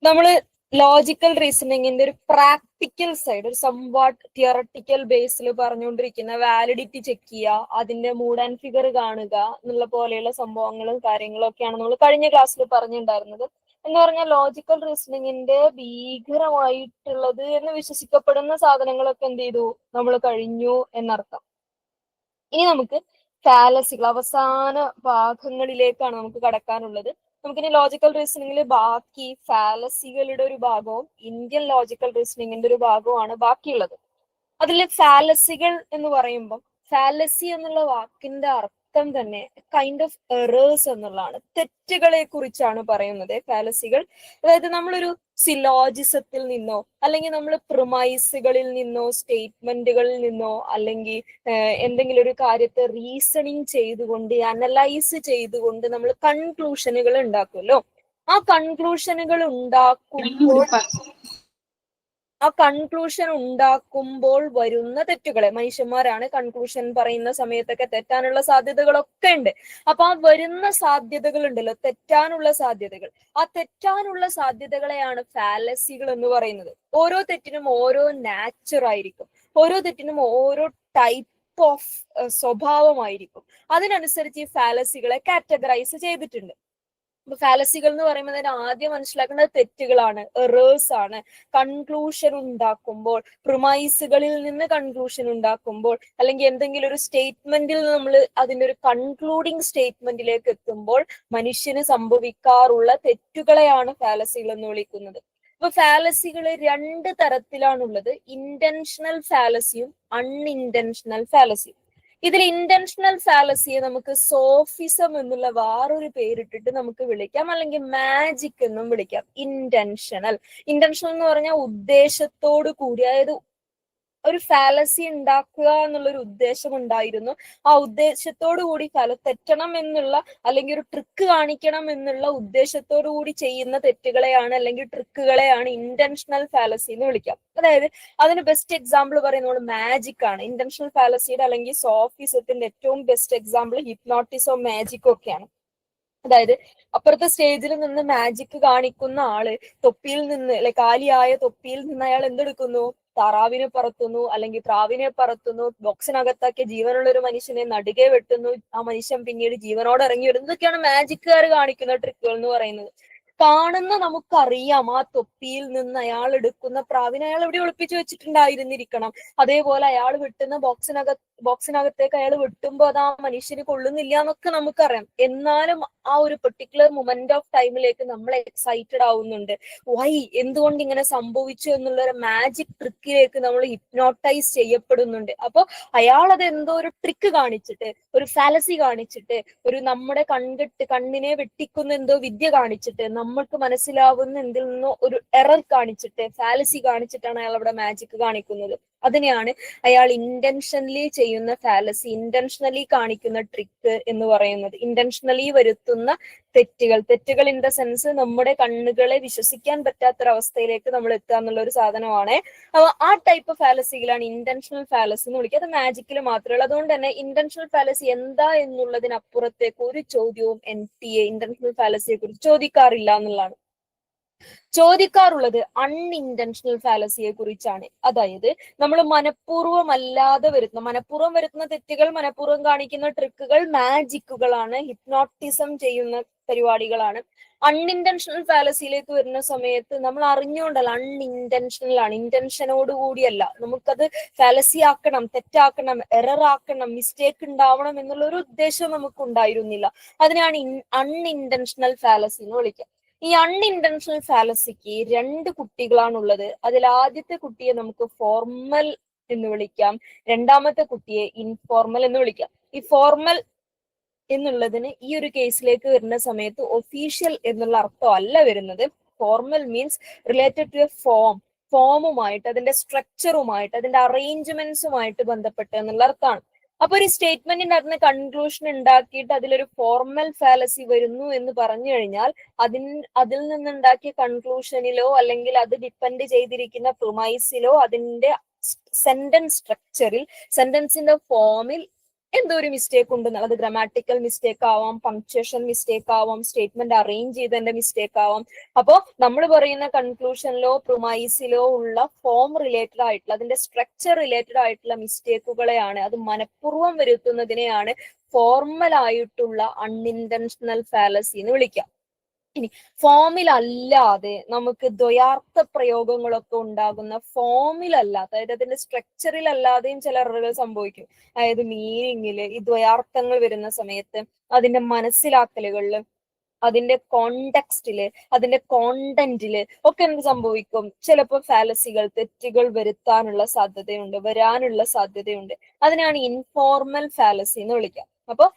നമ്മള് ലോജിക്കൽ റീസണിങ്ങിന്റെ ഒരു practical side, ഒരു സംവാട്ട് തിയറട്ടിക്കൽ ബേസിൽ പറഞ്ഞുകൊണ്ടിരിക്കുന്ന വാലിഡിറ്റി ചെക്ക് ചെയ്യുക, അതിന്റെ മൂഡ് ആൻഡ് ഫിഗർ കാണുക എന്നുള്ള പോലെയുള്ള സംഭവങ്ങളും കാര്യങ്ങളും ഒക്കെയാണ് നമ്മൾ കഴിഞ്ഞ ക്ലാസ്സിൽ പറഞ്ഞിട്ടുണ്ടായിരുന്നത്. എന്ന് പറഞ്ഞാൽ ലോജിക്കൽ റീസണിങ്ങിന്റെ ഭീകരമായിട്ടുള്ളത് എന്ന് വിശ്വസിക്കപ്പെടുന്ന സാധനങ്ങളൊക്കെ എന്ത് ചെയ്തു, നമ്മൾ കഴിഞ്ഞു എന്നർത്ഥം. ഇനി നമുക്ക് ഫാലസികൾ അവസാന ഭാഗങ്ങളിലേക്കാണ് നമുക്ക് കടക്കാനുള്ളത്. നമുക്കിനി ലോജിക്കൽ റീസണിങ്ങിൽ ബാക്കി ഫാലസികളുടെ ഒരു ഭാഗവും ഇന്ത്യൻ ലോജിക്കൽ റീസണിങ്ങിന്റെ ഒരു ഭാഗവുമാണ് ബാക്കിയുള്ളത്. അതിൽ ഫാലസികൾ എന്ന് പറയുമ്പോൾ ഫാലസി എന്നുള്ള വാക്കിന്റെ അർത്ഥം തന്നെ കൈൻഡ് ഓഫ് എറേഴ്സ് എന്നുള്ളതാണ്. തെറ്റുകളെ കുറിച്ചാണ് പറയുന്നത് ഫാലസികൾ. അതായത് നമ്മളൊരു സിലോജിസത്തിൽ നിന്നോ അല്ലെങ്കിൽ നമ്മൾ പ്രിമൈസുകളിൽ നിന്നോ സ്റ്റേറ്റ്മെന്റുകളിൽ നിന്നോ അല്ലെങ്കിൽ എന്തെങ്കിലും ഒരു കാര്യത്തെ റീസണിങ് ചെയ്തുകൊണ്ട് അനലൈസ് ചെയ്തുകൊണ്ട് നമ്മൾ കൺക്ലൂഷനുകൾ ഉണ്ടാക്കുമല്ലോ. ആ കൺക്ലൂഷനുകൾ ഉണ്ടാക്കുമ്പോൾ വരുന്ന തെറ്റുകളെ, മനുഷ്യന്മാരാണ് കൺക്ലൂഷൻ പറയുന്ന സമയത്തൊക്കെ തെറ്റാനുള്ള സാധ്യതകളൊക്കെ ഉണ്ട്. അപ്പൊ ആ വരുന്ന സാധ്യതകൾ ഉണ്ടല്ലോ, തെറ്റാനുള്ള സാധ്യതകൾ, ആ തെറ്റാനുള്ള സാധ്യതകളെയാണ് ഫാലസികൾ എന്ന് പറയുന്നത്. ഓരോ തെറ്റിനും ഓരോ നാച്ചർ ആയിരിക്കും, ഓരോ തെറ്റിനും ഓരോ ടൈപ്പ് ഓഫ് സ്വഭാവമായിരിക്കും. അതിനനുസരിച്ച് ഈ ഫാലസികളെ കാറ്റഗറൈസ് ചെയ്തിട്ടുണ്ട്. അപ്പൊ ഫാലസികൾ എന്ന് പറയുമ്പോൾ തന്നെ ആദ്യം മനസ്സിലാക്കേണ്ടത് തെറ്റുകളാണ്, എറേഴ്സ് ആണ്. കൺക്ലൂഷൻ ഉണ്ടാക്കുമ്പോൾ, പ്രിമൈസുകളിൽ നിന്ന് കൺക്ലൂഷൻ ഉണ്ടാക്കുമ്പോൾ, അല്ലെങ്കിൽ എന്തെങ്കിലും ഒരു സ്റ്റേറ്റ്മെന്റിൽ നമ്മൾ അതിന്റെ ഒരു കൺക്ലൂഡിങ് സ്റ്റേറ്റ്മെന്റിലേക്ക് എത്തുമ്പോൾ മനുഷ്യന് സംഭവിക്കാറുള്ള തെറ്റുകളെയാണ് ഫാലസികൾ എന്ന് വിളിക്കുന്നത്. അപ്പൊ ഫാലസികള് രണ്ട് തരത്തിലാണുള്ളത്, ഇന്റൻഷണൽ ഫാലസിയും അൺഇന്റൻഷണൽ ഫാലസിയും. ഇതിൽ ഇന്റൻഷണൽ ഫാലസിയെ നമുക്ക് സോഫിസം എന്നുള്ള വേറൊരു പേരിട്ടിട്ട് നമുക്ക് വിളിക്കാം, അല്ലെങ്കിൽ മാജിക് എന്നും വിളിക്കാം. ഇന്റൻഷണൽ എന്ന് പറഞ്ഞാൽ ഉദ്ദേശത്തോടു കൂടി, അതായത് ഒരു ഫാലസി ഉണ്ടാക്കുക എന്നുള്ളൊരു ഉദ്ദേശം ഉണ്ടായിരുന്നു. ആ ഉദ്ദേശത്തോടു കൂടി തെറ്റണം എന്നുള്ള, അല്ലെങ്കിൽ ഒരു ട്രിക്ക് കാണിക്കണം എന്നുള്ള ഉദ്ദേശത്തോടു കൂടി ചെയ്യുന്ന തെറ്റുകളെയാണ് അല്ലെങ്കിൽ ട്രിക്കുകളെയാണ് ഇന്റൻഷണൽ ഫാലസി എന്ന് വിളിക്കാം. അതായത് അതിന് ബെസ്റ്റ് എക്സാമ്പിൾ പറയുന്നത് മാജിക് ആണ്. ഇന്റൻഷണൽ ഫാലസിയുടെ അല്ലെങ്കിൽ സോഫിസത്തിന്റെ ഏറ്റവും ബെസ്റ്റ് എക്സാമ്പിൾ ഹിപ്നോട്ടിസോ മാജിക്കോ ഒക്കെയാണ്. അതായത് അപ്പുറത്തെ സ്റ്റേജിൽ നിന്ന് മാജിക് കാണിക്കുന്ന ആള് തൊപ്പിയിൽ നിന്ന്, അല്ലെ കാലിയായ തൊപ്പിയിൽ നിന്ന് അയാൾ എന്തെടുക്കുന്നു, താറാവിനെ പറത്തുന്നു, അല്ലെങ്കിൽ പ്രാവിനെ പറത്തുന്നു, ബോക്സിനകത്താക്കിയ ജീവനുള്ള ഒരു മനുഷ്യനെ നടുകെ വെട്ടുന്നു, ആ മനുഷ്യൻ പിന്നീട് ജീവനോടെ ഇറങ്ങി വരുന്നു. ഇതൊക്കെയാണ് മാജിക്കുകാർ കാണിക്കുന്ന ട്രിക്കുകൾ എന്ന് പറയുന്നത്. കാണുന്ന നമുക്കറിയാം ആ തൊപ്പിയിൽ നിന്ന് അയാൾ എടുക്കുന്ന പ്രാവിനെ അയാൾ എവിടെ ഒളിപ്പിച്ചു വെച്ചിട്ടുണ്ടായിരുന്നിരിക്കണം. അതേപോലെ അയാൾ വെട്ടുന്ന ബോക്സിനകത്തേക്ക് അയാൾ വെട്ടുമ്പോൾ അത് ആ മനുഷ്യന് കൊള്ളുന്നില്ല എന്നൊക്കെ നമുക്കറിയാം. എന്നാലും ആ ഒരു പെർട്ടിക്കുലർ മൊമെന്റ് ഓഫ് ടൈമിലേക്ക് നമ്മൾ എക്സൈറ്റഡ് ആവുന്നുണ്ട്. വൈ, എന്തുകൊണ്ട് ഇങ്ങനെ സംഭവിച്ചു എന്നുള്ള ഒരു മാജിക് ട്രിക്കിലേക്ക് നമ്മൾ ഹിപ്നോട്ടൈസ് ചെയ്യപ്പെടുന്നുണ്ട്. അപ്പൊ അയാൾ അത് എന്തോ ഒരു ട്രിക്ക് കാണിച്ചിട്ട്, ഒരു ഫാലസി കാണിച്ചിട്ട്, ഒരു നമ്മുടെ കണ്ണിനെ വെട്ടിക്കുന്ന എന്തോ വിദ്യ കാണിച്ചിട്ട്, നമ്മൾക്ക് മനസ്സിലാവുന്ന എന്തിൽ നിന്നോ ഒരു എറർ കാണിച്ചിട്ട്, ഫാലസി കാണിച്ചിട്ടാണ് അയാൾ അവിടെ മാജിക് കാണിക്കുന്നത്. അതിനെയാണ് അയാൾ ഇന്റൻഷനലി ചെയ്യുന്ന ഫാലസി, ഇന്റൻഷനലി കാണിക്കുന്ന ട്രിക്ക് എന്ന് പറയുന്നത്. ഇന്റൻഷനലി വരുത്തുന്ന തെറ്റുകൾ ഇൻ ദ സെൻസ് നമ്മുടെ കണ്ണുകളെ വിശ്വസിക്കാൻ പറ്റാത്തൊരവസ്ഥയിലേക്ക് നമ്മൾ എത്തുക എന്നുള്ള ഒരു സാധനമാണ്. അപ്പൊ ആ ടൈപ്പ് ഫാലസികളാണ് ഇന്റൻഷണൽ ഫാലസി എന്ന് വിളിക്കുക. അത് മാജിക്കിൽ മാത്രമേ ഉള്ളൂ. അതുകൊണ്ട് തന്നെ ഇന്റൻഷണൽ ഫാലസി എന്താ എന്നുള്ളതിനപ്പുറത്തേക്ക് ഒരു ചോദ്യവും NTA ഇന്റൻഷണൽ ഫാലസിയെ കുറിച്ച് ചോദിക്കാറില്ല എന്നുള്ളതാണ്. ചോദിക്കാറുള്ളത് അൺഇന്റൻഷണൽ ഫാലസിയെ കുറിച്ചാണ്. അതായത് നമ്മൾ മനഃപൂർവ്വം വരുത്തുന്ന തെറ്റുകൾ, മനഃപൂർവ്വം കാണിക്കുന്ന ട്രിക്കുകൾ മാജിക്കുകളാണ്, ഹിപ്നോട്ടിസം ചെയ്യുന്ന പരിപാടികളാണ്. അൺഇന്റൻഷണൽ ഫാലസിയിലേക്ക് വരുന്ന സമയത്ത് നമ്മൾ അറിഞ്ഞുകൊണ്ടല്ല, അൺഇന്റൻഷണൽ ആണ്, ഇന്റൻഷനോട് കൂടിയല്ല. നമുക്കത് ഫാലസി ആക്കണം, തെറ്റാക്കണം, എറർ ആക്കണം, മിസ്റ്റേക്ക് ഉണ്ടാവണം എന്നുള്ള ഒരു ഉദ്ദേശം നമുക്ക് ഉണ്ടായിരുന്നില്ല. അതിനാണ് അൺഇന്റൻഷണൽ ഫാലസി എന്ന് വിളിക്കുക. ഈ അൺഇന്റൻഷണൽ ഫാലസിക്ക് രണ്ട് കുട്ടികളാണുള്ളത്. അതിൽ ആദ്യത്തെ കുട്ടിയെ നമുക്ക് ഫോർമൽ എന്ന് വിളിക്കാം, രണ്ടാമത്തെ കുട്ടിയെ ഇൻഫോർമൽ എന്ന് വിളിക്കാം. ഈ ഫോർമൽ എന്നുള്ളതിന് ഈ ഒരു കേസിലേക്ക് വരുന്ന സമയത്ത് ഒഫീഷ്യൽ എന്നുള്ള അർത്ഥം അല്ല വരുന്നത്. Formal means related to a ഫോമുമായിട്ട്, അതിന്റെ സ്ട്രക്ചറുമായിട്ട്, അതിന്റെ അറേഞ്ച്മെന്റ്സുമായിട്ട് ബന്ധപ്പെട്ട് എന്നുള്ള അർത്ഥമാണ്. അപ്പൊ ഒരു സ്റ്റേറ്റ്മെന്റിന്റെ അതിന് കൺക്ലൂഷൻ ഉണ്ടാക്കിയിട്ട് അതിലൊരു ഫോർമൽ ഫാലസി വരുന്നു എന്ന് പറഞ്ഞു കഴിഞ്ഞാൽ അതിൽ നിന്നുണ്ടാക്കിയ കൺക്ലൂഷനിലോ അല്ലെങ്കിൽ അത് ഡിപ്പെൻഡ് ചെയ്തിരിക്കുന്ന പ്രിമൈസിലോ അതിന്റെ സെന്റൻസ് സ്ട്രക്ചറിൽ, സെന്റൻസിന്റെ ഫോമിൽ എന്തോ ഒരു മിസ്റ്റേക്ക് ഉണ്ട്, അത് ഗ്രാമാറ്റിക്കൽ മിസ്റ്റേക്ക് ആവാം, പങ്ക്ച്വേഷൻ മിസ്റ്റേക്ക് ആവാം, സ്റ്റേറ്റ്മെന്റ് അറേഞ്ച് ചെയ്തതിന്റെ മിസ്റ്റേക്ക് ആവാം. അപ്പോ നമ്മൾ പറയുന്ന കൺക്ലൂഷനിലോ പ്രിമൈസിലോ ഉള്ള ഫോം റിലേറ്റഡ് ആയിട്ടുള്ള, അതിന്റെ സ്ട്രക്ചർ റിലേറ്റഡ് ആയിട്ടുള്ള മിസ്റ്റേക്കുകളെയാണ്, അത് മനഃപൂർവ്വം വരുത്തുന്നതിനെയാണ് ഫോർമൽ ആയിട്ടുള്ള അൺഇന്റൻഷണൽ ഫാലസി എന്ന് വിളിക്കാം. ഇനി ഫോമിലല്ലാതെ നമുക്ക് ദ്വയാർത്ഥ പ്രയോഗങ്ങളൊക്കെ ഉണ്ടാകുന്ന ഫോമിലല്ലാത്ത, അതായത് അതിന്റെ സ്ട്രക്ചറിലല്ലാതെയും ചില എററുകൾ സംഭവിക്കും. അതായത് മീനിങ്ങില് ഈ ദ്വയാർത്ഥങ്ങൾ വരുന്ന സമയത്ത് അതിന്റെ മനസ്സിലാക്കലുകളില്, അതിന്റെ കോണ്ടെക്സ്റ്റില്, അതിന്റെ കോണ്ടന്റില് ഒക്കെ എന്ത് സംഭവിക്കും, ചിലപ്പോൾ ഫാലസികൾ, തെറ്റുകൾ വരുത്താനുള്ള സാധ്യതയുണ്ട്, വരാനുള്ള സാധ്യതയുണ്ട്. അതിനാണ് ഇൻഫോർമൽ ഫാലസി എന്ന് വിളിക്കുക. അപ്പൊ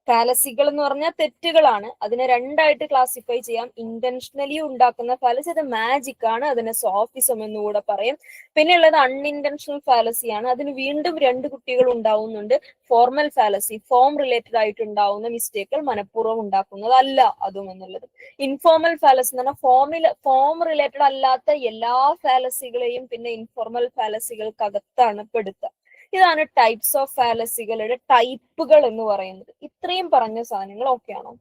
ഫാലസികൾ എന്ന് പറഞ്ഞാൽ തെറ്റുകളാണ്. അതിനെ രണ്ടായിട്ട് ക്ലാസിഫൈ ചെയ്യാം. ഇന്റൻഷനലി ഉണ്ടാക്കുന്ന ഫാലസി, അത് മാജിക് ആണ്, അതിനെ സോഫിസം എന്നുകൂടെ പറയും. പിന്നെ ഉള്ളത് അൺഇന്റൻഷണൽ ഫാലസിയാണ്. അതിന് വീണ്ടും രണ്ട് കുട്ടികൾ ഉണ്ടാവുന്നുണ്ട്. ഫോർമൽ ഫാലസി, ഫോം റിലേറ്റഡ് ആയിട്ട് ഉണ്ടാവുന്ന മിസ്റ്റേക്കുകൾ മനഃപൂർവ്വം ഉണ്ടാക്കുന്നതല്ല അതും എന്നുള്ളത്. ഇൻഫോർമൽ ഫാലസി എന്ന് പറഞ്ഞാൽ ഫോം റിലേറ്റഡ് അല്ലാത്ത എല്ലാ ഫാലസികളെയും പിന്നെ ഇൻഫോർമൽ ഫാലസികൾക്കകത്താണ് പെടുത്തുക. ഇതാണ് ടൈപ്സ് ഓഫ് ഫാലസികളുടെ ടൈപ്പുകൾ എന്ന് പറയുന്നത്. ഇത്രയും പറഞ്ഞ സാധനങ്ങൾ ഓക്കെയാണോ?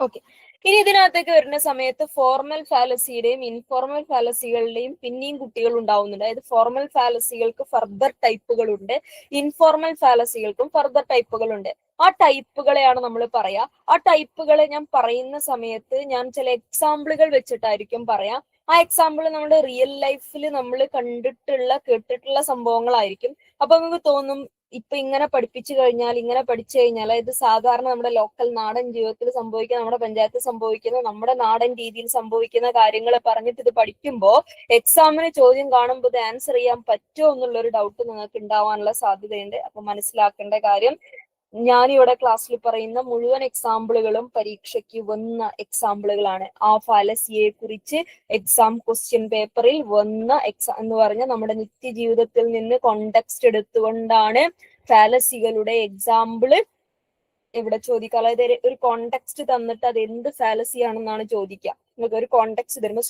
ഓക്കെ. ഇനി ഇതിനകത്തേക്ക് വരുന്ന സമയത്ത് ഫോർമൽ ഫാലസിയുടെയും ഇൻഫോർമൽ ഫാലസികളുടെയും പിന്നെയും കുട്ടികൾ ഉണ്ടാവുന്നുണ്ട്. അതായത് ഫോർമൽ ഫാലസികൾക്ക് ഫർദർ ടൈപ്പുകളുണ്ട്, ഇൻഫോർമൽ ഫാലസികൾക്കും ഫർദർ ടൈപ്പുകളുണ്ട്. ആ ടൈപ്പുകളെയാണ് നമ്മൾ പറയാ. ആ ടൈപ്പുകളെ ഞാൻ പറയുന്ന സമയത്ത് ഞാൻ ചില എക്സാമ്പിളുകൾ വെച്ചിട്ടായിരിക്കും പറയാം. ആ എക്സാമ്പിൾ നമ്മുടെ റിയൽ ലൈഫിൽ നമ്മൾ കണ്ടിട്ടുള്ള കേട്ടിട്ടുള്ള സംഭവങ്ങളായിരിക്കും. അപ്പൊ നമുക്ക് തോന്നും, ഇപ്പൊ ഇങ്ങനെ പഠിപ്പിച്ചു കഴിഞ്ഞാൽ, ഇങ്ങനെ പഠിച്ചു കഴിഞ്ഞാൽ, ഇത് സാധാരണ നമ്മുടെ ലോക്കൽ നാടൻ ജീവിതത്തിൽ സംഭവിക്കുന്ന, നമ്മുടെ പഞ്ചായത്തിൽ സംഭവിക്കുന്ന, നമ്മുടെ നാടൻ രീതിയിൽ സംഭവിക്കുന്ന കാര്യങ്ങൾ പറഞ്ഞിട്ട് ഇത് പഠിക്കുമ്പോൾ എക്സാമിന് ചോദ്യം കാണുമ്പോൾ ഇത് ആൻസർ ചെയ്യാൻ പറ്റുമോ എന്നുള്ളൊരു ഡൗട്ട് നിങ്ങൾക്ക് ഉണ്ടാവാനുള്ള സാധ്യതയുണ്ട്. അപ്പൊ മനസ്സിലാക്കേണ്ട കാര്യം, ഞാനിവിടെ ക്ലാസ്സിൽ പറയുന്ന മുഴുവൻ എക്സാമ്പിളുകളും പരീക്ഷയ്ക്ക് വന്ന എക്സാമ്പിളുകളാണ്. ആ ഫാലസിയെ കുറിച്ച് എക്സാം ക്വസ്റ്റ്യൻ പേപ്പറിൽ വന്ന എന്ന് പറഞ്ഞാൽ നമ്മുടെ നിത്യജീവിതത്തിൽ നിന്ന് കോണ്ടെക്സ്റ്റ് എടുത്തുകൊണ്ടാണ് ഫാലസികളുടെ എക്സാമ്പിള് ഇവിടെ ചോദിക്കുക. അതായത് ഒരു കോണ്ടെക്സ്റ്റ് തന്നിട്ട് അത് എന്ത് ഫാലസി ആണെന്നാണ് ചോദിക്കുക. നിങ്ങൾക്ക് ഒരു കോണ്ടെക്സ്റ്റ് തരുമ്പോൾ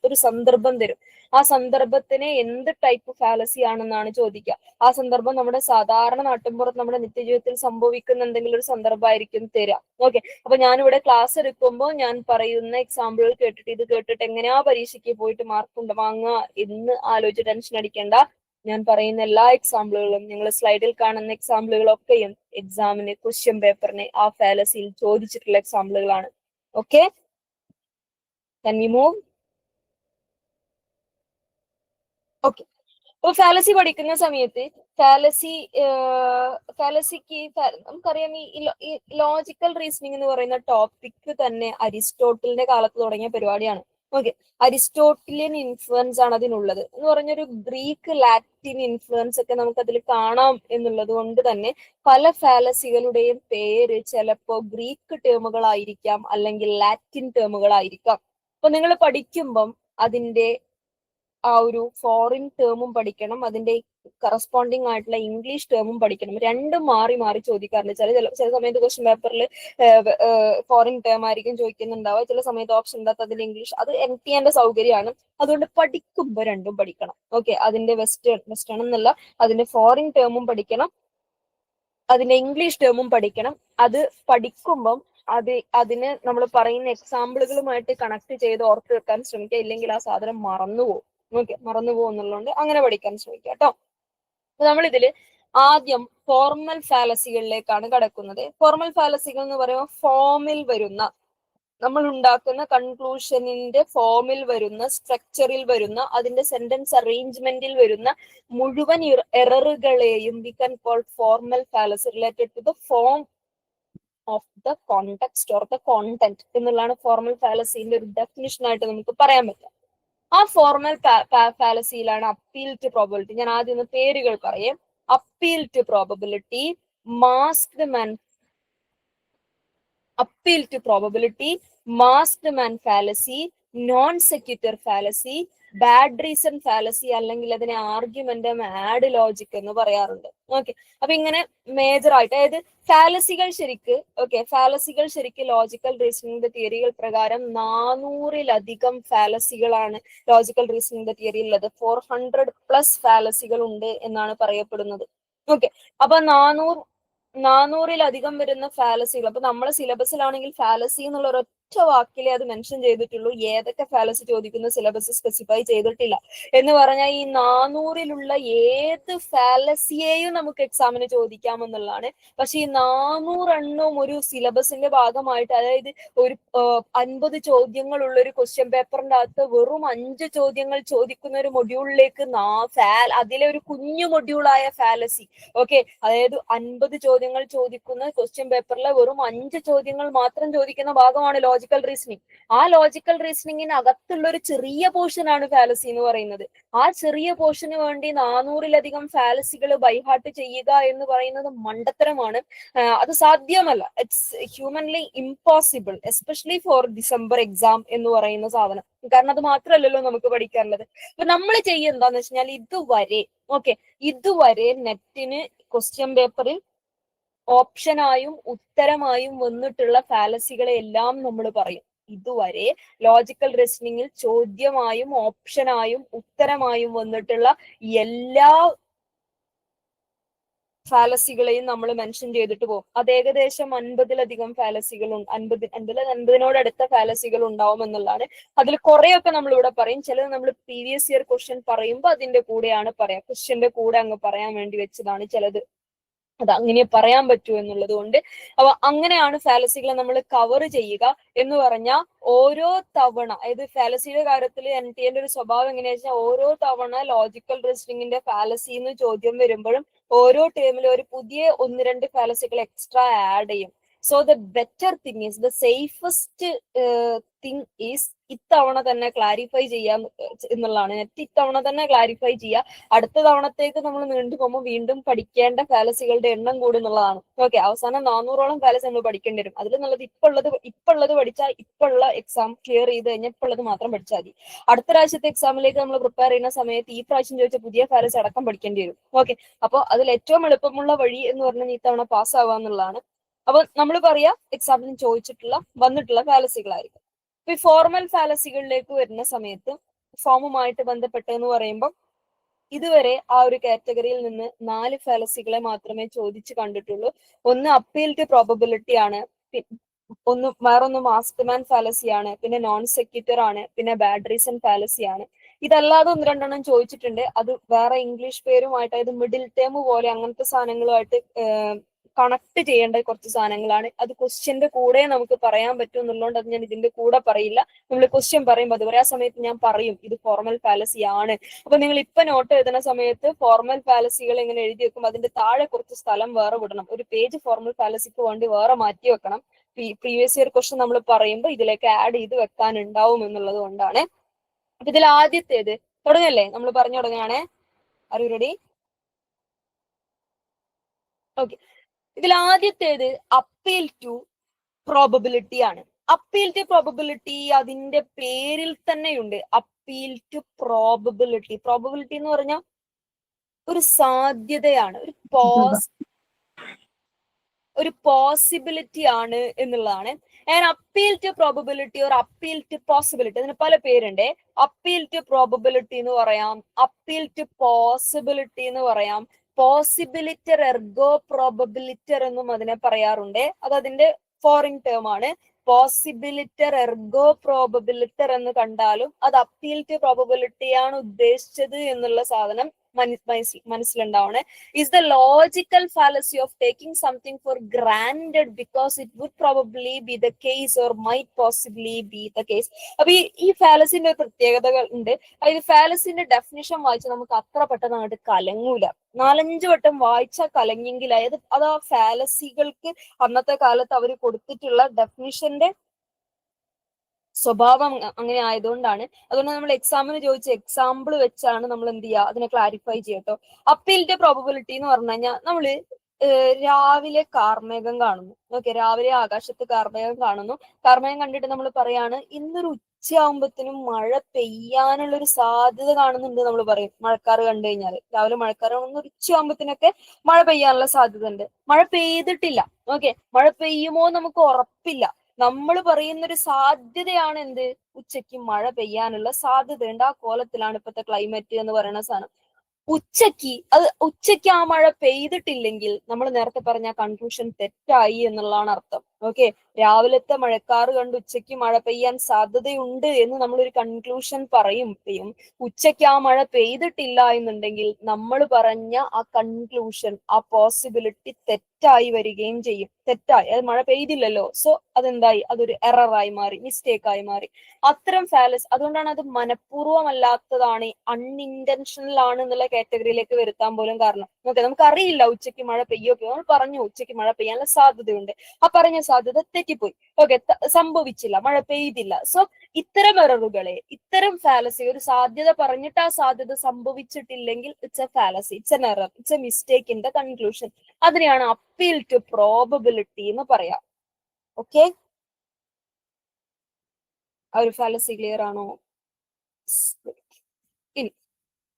ഒരു സന്ദർഭം തരും. ആ സന്ദർഭത്തിന് എന്ത് ടൈപ്പ് ഫാലസി ആണെന്നാണ് ചോദിക്കുക. ആ സന്ദർഭം നമ്മുടെ സാധാരണ നാട്ടിൻപുറത്ത് നമ്മുടെ നിത്യജീവിതത്തിൽ സംഭവിക്കുന്ന എന്തെങ്കിലും ഒരു സന്ദർഭമായിരിക്കും തരിക. ഓക്കെ. അപ്പൊ ഞാനിവിടെ ക്ലാസ് എടുക്കുമ്പോൾ ഞാൻ പറയുന്ന എക്സാമ്പിളുകൾ കേട്ടിട്ട് ഇത് കേട്ടിട്ട് എങ്ങനെയാ പരീക്ഷയ്ക്ക് പോയിട്ട് മാർക്ക് വാങ്ങുക എന്ന് ആലോചിച്ച് ടെൻഷൻ അടിക്കേണ്ട. ഞാൻ പറയുന്ന എല്ലാ എക്സാമ്പിളുകളും, നിങ്ങൾ സ്ലൈഡിൽ കാണുന്ന എക്സാമ്പിളുകളൊക്കെയും എക്സാമിന് ക്വസ്റ്റ്യൻ പേപ്പറിന് ആ ഫാലസിയിൽ ചോദിച്ചിട്ടുള്ള എക്സാമ്പിളുകളാണ്. Okay, can we move? Okay. അപ്പൊ ഫാലസി പഠിക്കുന്ന സമയത്ത് ഫാലസിക്ക് നമുക്കറിയാം, ഈ ലോജിക്കൽ റീസണിങ് എന്ന് പറയുന്ന ടോപ്പിക് തന്നെ അരിസ്റ്റോട്ടലിന്റെ കാലത്ത് തുടങ്ങിയ പരിപാടിയാണ്. ഓക്കെ. അരിസ്റ്റോട്ടിലിയൻ ഇൻഫ്ലുവൻസ് ആണ് അതിനുള്ളത് എന്ന് പറഞ്ഞൊരു ഗ്രീക്ക് ലാറ്റിൻ ഇൻഫ്ലുവൻസ് ഒക്കെ നമുക്ക് അതിൽ കാണാം എന്നുള്ളത് കൊണ്ട് തന്നെ പല ഫാലസികളുടെയും പേര് ചിലപ്പോ ഗ്രീക്ക് ടേമുകളായിരിക്കാം, അല്ലെങ്കിൽ ലാറ്റിൻ ടേമുകളായിരിക്കാം. അപ്പൊ നിങ്ങൾ പഠിക്കുമ്പം അതിന്റെ ആ ഒരു ഫോറിൻ ടേമും പഠിക്കണം, അതിന്റെ കറസ്പോണ്ടിങ് ആയിട്ടുള്ള ഇംഗ്ലീഷ് ടേമും പഠിക്കണം. രണ്ടും മാറി മാറി ചോദിക്കാറുണ്ട്. ചില സമയത്ത് ക്വസ്റ്റ്യൻ പേപ്പറിൽ ഫോറിൻ ടേം ആയിരിക്കും ചോദിക്കുന്നുണ്ടാവുക, ചില സമയത്ത് ഓപ്ഷൻ ഉണ്ടാത്ത അതിന്റെ ഇംഗ്ലീഷ്. അത് MTന്റെ സൗകര്യമാണ്. അതുകൊണ്ട് പഠിക്കുമ്പോൾ രണ്ടും പഠിക്കണം. ഓക്കെ. അതിന്റെ വെസ്റ്റേൺ എന്നല്ല, അതിന്റെ ഫോറിൻ ടേമും പഠിക്കണം, അതിന്റെ ഇംഗ്ലീഷ് ടേമും പഠിക്കണം. അത് പഠിക്കുമ്പം അതിന് നമ്മൾ പറയുന്ന എക്സാമ്പിളുകളുമായിട്ട് കണക്ട് ചെയ്ത് ഓർത്ത് വെക്കാൻ ശ്രമിക്കുക. ഇല്ലെങ്കിൽ ആ സാധനം മറന്നുപോകും. ഓക്കെ, മറന്നുപോകും എന്നുള്ളതുകൊണ്ട് അങ്ങനെ പഠിക്കാൻ ശ്രമിക്കുക കേട്ടോ. അപ്പൊ നമ്മൾ ഇതില് ആദ്യം ഫോർമൽ ഫാലസികളിലേക്കാണ് കടക്കുന്നത്. ഫോർമൽ ഫാലസികൾ എന്ന് പറയുമ്പോൾ ഫോമിൽ വരുന്ന, നമ്മൾ ഉണ്ടാക്കുന്ന കൺക്ലൂഷനിന്റെ ഫോമിൽ വരുന്ന, സ്ട്രക്ചറിൽ വരുന്ന, അതിന്റെ സെന്റൻസ് അറേഞ്ച്മെന്റിൽ വരുന്ന മുഴുവൻ എററുകളെയും we can call formal fallacy related to the form of the context or the content എന്നുള്ളതാണ് ഫോർമൽ ഫാലസിന്റെ ഒരു ഡെഫിനിഷൻ ആയിട്ട് നമുക്ക് പറയാൻ പറ്റുക. ആ ഫോർമൽ ഫാലസിയിലാണ് അപ്പീൽ ടു പ്രോബബിലിറ്റി. ഞാൻ ആദ്യം ഒന്ന് പേരുകൾ പറയാം. Appeal to probability, masked man fallacy, non sequitur fallacy, bad reason fallacy, അല്ലെങ്കിൽ അതിനെ ആർഗ്യുമെന്റ് ആഡ് ലോജിക് എന്ന് പറയാറുണ്ട്. ഓക്കെ, അപ്പൊ ഇങ്ങനെ മേജർ ആയിട്ട്, അതായത് ഫാലസികൾ ശരിക്ക് ലോജിക്കൽ റീസണിംഗ് തിയറികൾ പ്രകാരം 400-ലധികം ഫാലസികളാണ് ലോജിക്കൽ റീസണിംഗ് തിയറിയിൽ ഉള്ളത്. 400+ ഫാലസികൾ ഉണ്ട് എന്നാണ് പറയപ്പെടുന്നത്. ഓക്കെ, അപ്പൊ 400-ൽ-അധികം വരുന്ന ഫാലസികൾ. അപ്പൊ നമ്മളെ സിലബസിലാണെങ്കിൽ ഫാലസി എന്നുള്ള ഒരൊറ്റ വാക്കിലെ അത് മെൻഷൻ ചെയ്തിട്ടുള്ളൂ. ഏതൊക്കെ ഫാലസി ചോദിക്കുന്ന സിലബസ് സ്പെസിഫൈ ചെയ്തിട്ടില്ല. എന്ന് പറഞ്ഞാൽ ഈ 400-ലുള്ള ഏത് ഫാലസിയെയും നമുക്ക് എക്സാമിന് ചോദിക്കാമെന്നുള്ളതാണ്. പക്ഷെ ഈ 400 എണ്ണവും ഒരു സിലബസിന്റെ ഭാഗമായിട്ട്, അതായത് ഒരു 50 ചോദ്യങ്ങളുള്ള ഒരു ക്വസ്റ്റ്യൻ പേപ്പറിന്റെ അകത്ത് വെറും 5 ചോദ്യങ്ങൾ ചോദിക്കുന്ന ഒരു മൊഡ്യൂളിലേക്ക് അതിലെ ഒരു കുഞ്ഞു മൊഡ്യൂളായ ഫാലസി, ഓക്കെ, അതായത് 50 ചോദ്യങ്ങൾ ചോദിക്കുന്ന ക്വസ്റ്റ്യൻ പേപ്പറിലെ വെറും 5 ചോദ്യങ്ങൾ മാത്രം ചോദിക്കുന്ന ഭാഗമാണ് ലോജിക്കൽ റീസണിങ്. ആ ലോജിക്കൽ റീസണിങ്ങിന് അകത്തുള്ള ഒരു ചെറിയ പോർഷൻ ആണ് ഫാലസി എന്ന് പറയുന്നത്. ആ ചെറിയ പോർഷന് വേണ്ടി 400-ലധികം ഫാലസികൾ ബൈഹാർട്ട് ചെയ്യുക എന്ന് പറയുന്നത് മണ്ടത്തരമാണ്. അത് സാധ്യമല്ല. It's humanly impossible, especially for December exam എന്ന് പറയുന്ന സാധനം. കാരണം അത് മാത്രമല്ലല്ലോ നമുക്ക് പഠിക്കാനുള്ളത്. അപ്പൊ നമ്മൾ ചെയ്യുക എന്താന്ന് വെച്ച് കഴിഞ്ഞാൽ, ഇതുവരെ നെറ്റിന് ക്വസ്റ്റ്യൻ പേപ്പറിൽ ഓപ്ഷനായും ഉത്തരമായും വന്നിട്ടുള്ള ഫാലസികളെ എല്ലാം നമ്മൾ പറയും. ഇതുവരെ ലോജിക്കൽ റീസണിങ്ങിൽ ചോദ്യമായും ഓപ്ഷനായും ഉത്തരമായും വന്നിട്ടുള്ള എല്ലാ ഫാലസികളെയും നമ്മൾ മെൻഷൻ ചെയ്തിട്ട് പോകും. അത് ഏകദേശം 50-ലധികം ഫാലസികൾ, 50-നോടടുത്ത ഫാലസികൾ ഉണ്ടാവും എന്നുള്ളതാണ്. അതിൽ കുറെയൊക്കെ നമ്മൾ ഇവിടെ പറയും. ചിലത് നമ്മൾ പ്രീവിയസ് ഇയർ ക്വസ്റ്റ്യൻ പറയുമ്പോൾ അതിന്റെ കൂടെയാണ് പറയാം, ക്വസ്റ്റ്യന്റെ കൂടെ അങ്ങ് പറയാൻ വേണ്ടി വെച്ചതാണ്. ചിലത് അത് അങ്ങനെ പറയാൻ പറ്റൂ എന്നുള്ളത് കൊണ്ട്. അപ്പൊ അങ്ങനെയാണ് ഫാലസികളെ നമ്മൾ കവർ ചെയ്യുക എന്ന് പറഞ്ഞാൽ, ഓരോ തവണ, അതായത് ഫാലസിയുടെ കാര്യത്തിൽ NTA-ന്റെ ഒരു സ്വഭാവം എങ്ങനെയാ വെച്ചാൽ, ഓരോ തവണ ലോജിക്കൽ റീസണിങ്ങിന്റെ ഫാലസിന്ന് ചോദ്യം വരുമ്പോഴും ഓരോ ടേമിലും ഒരു പുതിയ 1-2 ഫാലസികൾ എക്സ്ട്രാ ആഡ് ചെയ്യും. So the better thing is, the safest thing is ഇത്തവണ തന്നെ ക്ലാരിഫൈ ചെയ്യാൻ എന്നുള്ളതാണ്. നെറ്റ് ഇത്തവണ തന്നെ ക്ലാരിഫൈ ചെയ്യുക. അടുത്ത തവണത്തേക്ക് നമ്മൾ നീണ്ടു പോകുമ്പോൾ വീണ്ടും പഠിക്കേണ്ട ഫാലസികളുടെ എണ്ണം കൂടുന്നുള്ളതാണ്. ഓക്കെ, അവസാനം 400-ഓളം ഫാലസി നമ്മൾ പഠിക്കേണ്ടി വരും. അതിൽ നല്ലത് ഇപ്പൊ ഉള്ളത് പഠിച്ചാൽ ഇപ്പൊ ഉള്ള എക്സാം ക്ലിയർ ചെയ്ത് കഴിഞ്ഞാൽ ഇപ്പൊ ഉള്ളത് മാത്രം പഠിച്ചാൽ മതി. അടുത്ത പ്രാവശ്യത്തെ എക്സാമിലേക്ക് നമ്മൾ പ്രിപ്പയർ ചെയ്യുന്ന സമയത്ത് ഈ പ്രാവശ്യം ചോദിച്ച പുതിയ ഫാലസി അടക്കം പഠിക്കേണ്ടി വരും. ഓക്കെ, അപ്പോൾ അതിൽ ഏറ്റവും എളുപ്പമുള്ള വഴി എന്ന് പറഞ്ഞാൽ ഇത്തവണ പാസ് ആവുക എന്നുള്ളതാണ്. അപ്പൊ നമ്മൾ പറയാ എക്സാമിന് വന്നിട്ടുള്ള ഫാലസികളായിരിക്കും. ഈ ഫോർമൽ ഫാലസികളിലേക്ക് വരുന്ന സമയത്ത്, ഫോമുമായിട്ട് ബന്ധപ്പെട്ടെന്ന് പറയുമ്പോൾ, ഇതുവരെ ആ ഒരു കാറ്റഗറിയിൽ നിന്ന് 4 ഫാലസികളെ മാത്രമേ ചോദിച്ചു കണ്ടിട്ടുള്ളൂ. ഒന്ന് അപ്പീൽ ടു പ്രോബബിലിറ്റി ആണ്, വേറൊന്ന് മാസ്ക്മാൻ ഫാലസി ആണ്, പിന്നെ നോൺ സെക്യൂട്ടർ ആണ്, പിന്നെ ബാഡ് റീസൺ ഫാലസി ആണ്. ഇതല്ലാതെ 1-2 ചോദിച്ചിട്ടുണ്ട്. അത് വേറെ ഇംഗ്ലീഷ് പേരുമായിട്ട്, അതായത് മിഡിൽ ടേം പോലെ അങ്ങനത്തെ സാധനങ്ങളുമായിട്ട് കണക്ട് ചെയ്യേണ്ട കുറച്ച് സാധനങ്ങളാണ്. അത് ക്വസ്റ്റ്യന്റെ കൂടെ നമുക്ക് പറയാൻ പറ്റും എന്നുള്ളതുകൊണ്ട് അത് ഞാൻ ഇതിന്റെ കൂടെ പറയില്ല. നമ്മൾ ക്വസ്റ്റ്യൻ പറയുമ്പോൾ അതുവരെ ആ സമയത്ത് ഞാൻ പറയും ഇത് ഫോർമൽ ഫാലസി ആണ്. അപ്പൊ നിങ്ങൾ ഇപ്പൊ നോട്ട് എഴുതുന്ന സമയത്ത് ഫോർമൽ ഫാലസികൾ ഇങ്ങനെ എഴുതി വെക്കും. അതിന്റെ താഴെ കുറച്ച് സ്ഥലം വേറെ വിടണം. ഒരു പേജ് ഫോർമൽ ഫാലസിക്ക് വേണ്ടി വേറെ മാറ്റി വെക്കണം. പ്രീവിയസ് ഇയർ ക്വസ്റ്റ്യൻ നമ്മൾ പറയുമ്പോൾ ഇതിലേക്ക് ആഡ് ചെയ്ത് വെക്കാനുണ്ടാവും എന്നുള്ളത് കൊണ്ടാണ്. അപ്പൊ ഇതിൽ ആദ്യത്തേത് തുടങ്ങല്ലേ, നമ്മൾ പറഞ്ഞു തുടങ്ങുകയാണേ. Are you ready? ഓക്കെ, ഇതിൽ ആദ്യത്തേത് അപ്പീൽ ടു പ്രോബബിലിറ്റി ആണ്. അപ്പീൽ ടു പ്രോബബിലിറ്റി അതിന്റെ പേരിൽ തന്നെയുണ്ട്. Appeal to probability. പ്രോബബിലിറ്റി എന്ന് പറഞ്ഞാൽ ഒരു സാധ്യതയാണ്, ഒരു പോസിബിലിറ്റി ആണ് എന്നുള്ളതാണ്. ആൻഡ് അപ്പീൽ ടു പ്രോബബിലിറ്റി ഒരു അപ്പീൽ ടു പോസിബിലിറ്റി, അതിന് പല പേരുണ്ട്. അപ്പീൽ ടു പ്രോബബിലിറ്റി എന്ന് പറയാം, അപ്പീൽ ടു പോസിബിലിറ്റി എന്ന് പറയാം, പോസിബിലിറ്റർ എർഗോ പ്രോബബിലിറ്റർ എന്നും അതിനെ പറയാറുണ്ട്. അത് അതിന്റെ ഫോറിൻ ടേം ആണ്. പോസിബിലിറ്റർ എർഗോ പ്രോബബിലിറ്റർ എന്ന് കണ്ടാലും അത് അപ്പീൽ ടു പ്രോബബിലിറ്റി ആണ് ഉദ്ദേശിച്ചത് എന്നുള്ള സാധനം മനസ്സിലുണ്ടാവണേ. Is the logical fallacy of taking something for granted because it would probably be the case or might possibly be the case. അപ്പൊ ഈ ഫാലസിന്റെ പ്രത്യേകതകൾ ഉണ്ട്. അതായത് ഫാലസിന്റെ ഡെഫിനിഷൻ വായിച്ച് നമുക്ക് അത്ര പെട്ടെന്ന് അങ്ങോട്ട് കലങ്ങൂല. 4-5 വട്ടം വായിച്ചാൽ കലങ്ങിയെങ്കിൽ അത് ആ ഫാലസികൾക്ക് അന്നത്തെ കാലത്ത് അവർ കൊടുത്തിട്ടുള്ള ഡെഫിനിഷന്റെ സ്വഭാവം അങ്ങനെ ആയതുകൊണ്ടാണ്. അതുകൊണ്ട് നമ്മൾ എക്സാമിന് ചോദിച്ച എക്സാമ്പിൾ വെച്ചാണ് നമ്മൾ എന്ത് ചെയ്യുക, അതിനെ ക്ലാരിഫൈ ചെയ്യട്ടോ. അപ്പീലിന്റെ പ്രോബബിലിറ്റി എന്ന് പറഞ്ഞു കഴിഞ്ഞാൽ നമ്മള് രാവിലെ കാർമേഘം കാണുന്നു. ഓക്കെ, രാവിലെ ആകാശത്ത് കാർമേഘം കാണുന്നു. കാർമേഘം കണ്ടിട്ട് നമ്മൾ പറയാണ് ഇന്നൊരു ഉച്ചയാകുമ്പത്തിനും മഴ പെയ്യാനുള്ള ഒരു സാധ്യത കാണുന്നുണ്ട് നമ്മൾ പറയും. മഴക്കാറ് കണ്ടു കഴിഞ്ഞാൽ രാവിലെ മഴക്കാറ് കാണുന്ന ഒരു ഉച്ചയാകുമ്പത്തിനൊക്കെ മഴ പെയ്യാനുള്ള സാധ്യത ഉണ്ട്. മഴ പെയ്തിട്ടില്ല. ഓക്കെ, മഴ പെയ്യുമോ നമുക്ക് ഉറപ്പില്ല. നമ്മൾ പറയുന്ന ഒരു സാധ്യതയാണ് എന്ത്, ഉച്ചയ്ക്ക് മഴ പെയ്യാനുള്ള സാധ്യതയുണ്ട്. ആ കോലത്തിലാണ് ഇപ്പോഴത്തെ ക്ലൈമറ്റ് എന്ന് പറയുന്ന സാധനം. ഉച്ചയ്ക്ക് ആ മഴ പെയ്തിട്ടില്ലെങ്കിൽ നമ്മൾ നേരത്തെ പറഞ്ഞ കൺക്ലൂഷൻ തെറ്റായി എന്നുള്ളതാണ് അർത്ഥം. ഓക്കെ, രാവിലത്തെ മഴക്കാറ് കണ്ട് ഉച്ചയ്ക്ക് മഴ പെയ്യാൻ സാധ്യതയുണ്ട് എന്ന് നമ്മളൊരു കൺക്ലൂഷൻ പറയുകയും ഉച്ചയ്ക്ക് ആ മഴ പെയ്തിട്ടില്ല എന്നുണ്ടെങ്കിൽ നമ്മൾ പറഞ്ഞ ആ കൺക്ലൂഷൻ, ആ പോസിബിലിറ്റി തെറ്റായി വരികയും ചെയ്യും. തെറ്റായി, അത് മഴ പെയ്തില്ലല്ലോ, സോ അതെന്തായി, അതൊരു എററായി മാറി, മിസ്റ്റേക്ക് ആയി മാറി. അത്തരം ഫാലസ്, അതുകൊണ്ടാണ് അത് മനഃപൂർവ്വമല്ലാത്തതാണ്, അൺഇന്റൻഷണൽ ആണ് എന്നുള്ള കാറ്റഗറിയിലേക്ക് വരുത്താൻ പോലും കാരണം. ഓക്കെ, നമുക്കറിയില്ല ഉച്ചയ്ക്ക് മഴ പെയ്യോ, നമ്മൾ പറഞ്ഞു ഉച്ചയ്ക്ക് മഴ പെയ്യാനുള്ള സാധ്യതയുണ്ട്, ആ പറഞ്ഞ സാധ്യത തെറ്റിപ്പോയി. ഓക്കെ, സംഭവിച്ചില്ല, മഴ പെയ്തില്ല. സോ ഇത്തരം എററുകളെ, ഇത്തരം ഫാലസി, ഒരു സാധ്യത പറഞ്ഞിട്ട് ആ സാധ്യത സംഭവിച്ചിട്ടില്ലെങ്കിൽ it's a fallacy, it's an error, it's a mistake in the conclusion. അതിനെയാണ് അപ്പീൽ ടു പ്രോബബിലിറ്റി എന്ന് പറയാം. ഓക്കെ, ആ ഒരു ഫാലസി ക്ലിയർ ആണോ? ഇനി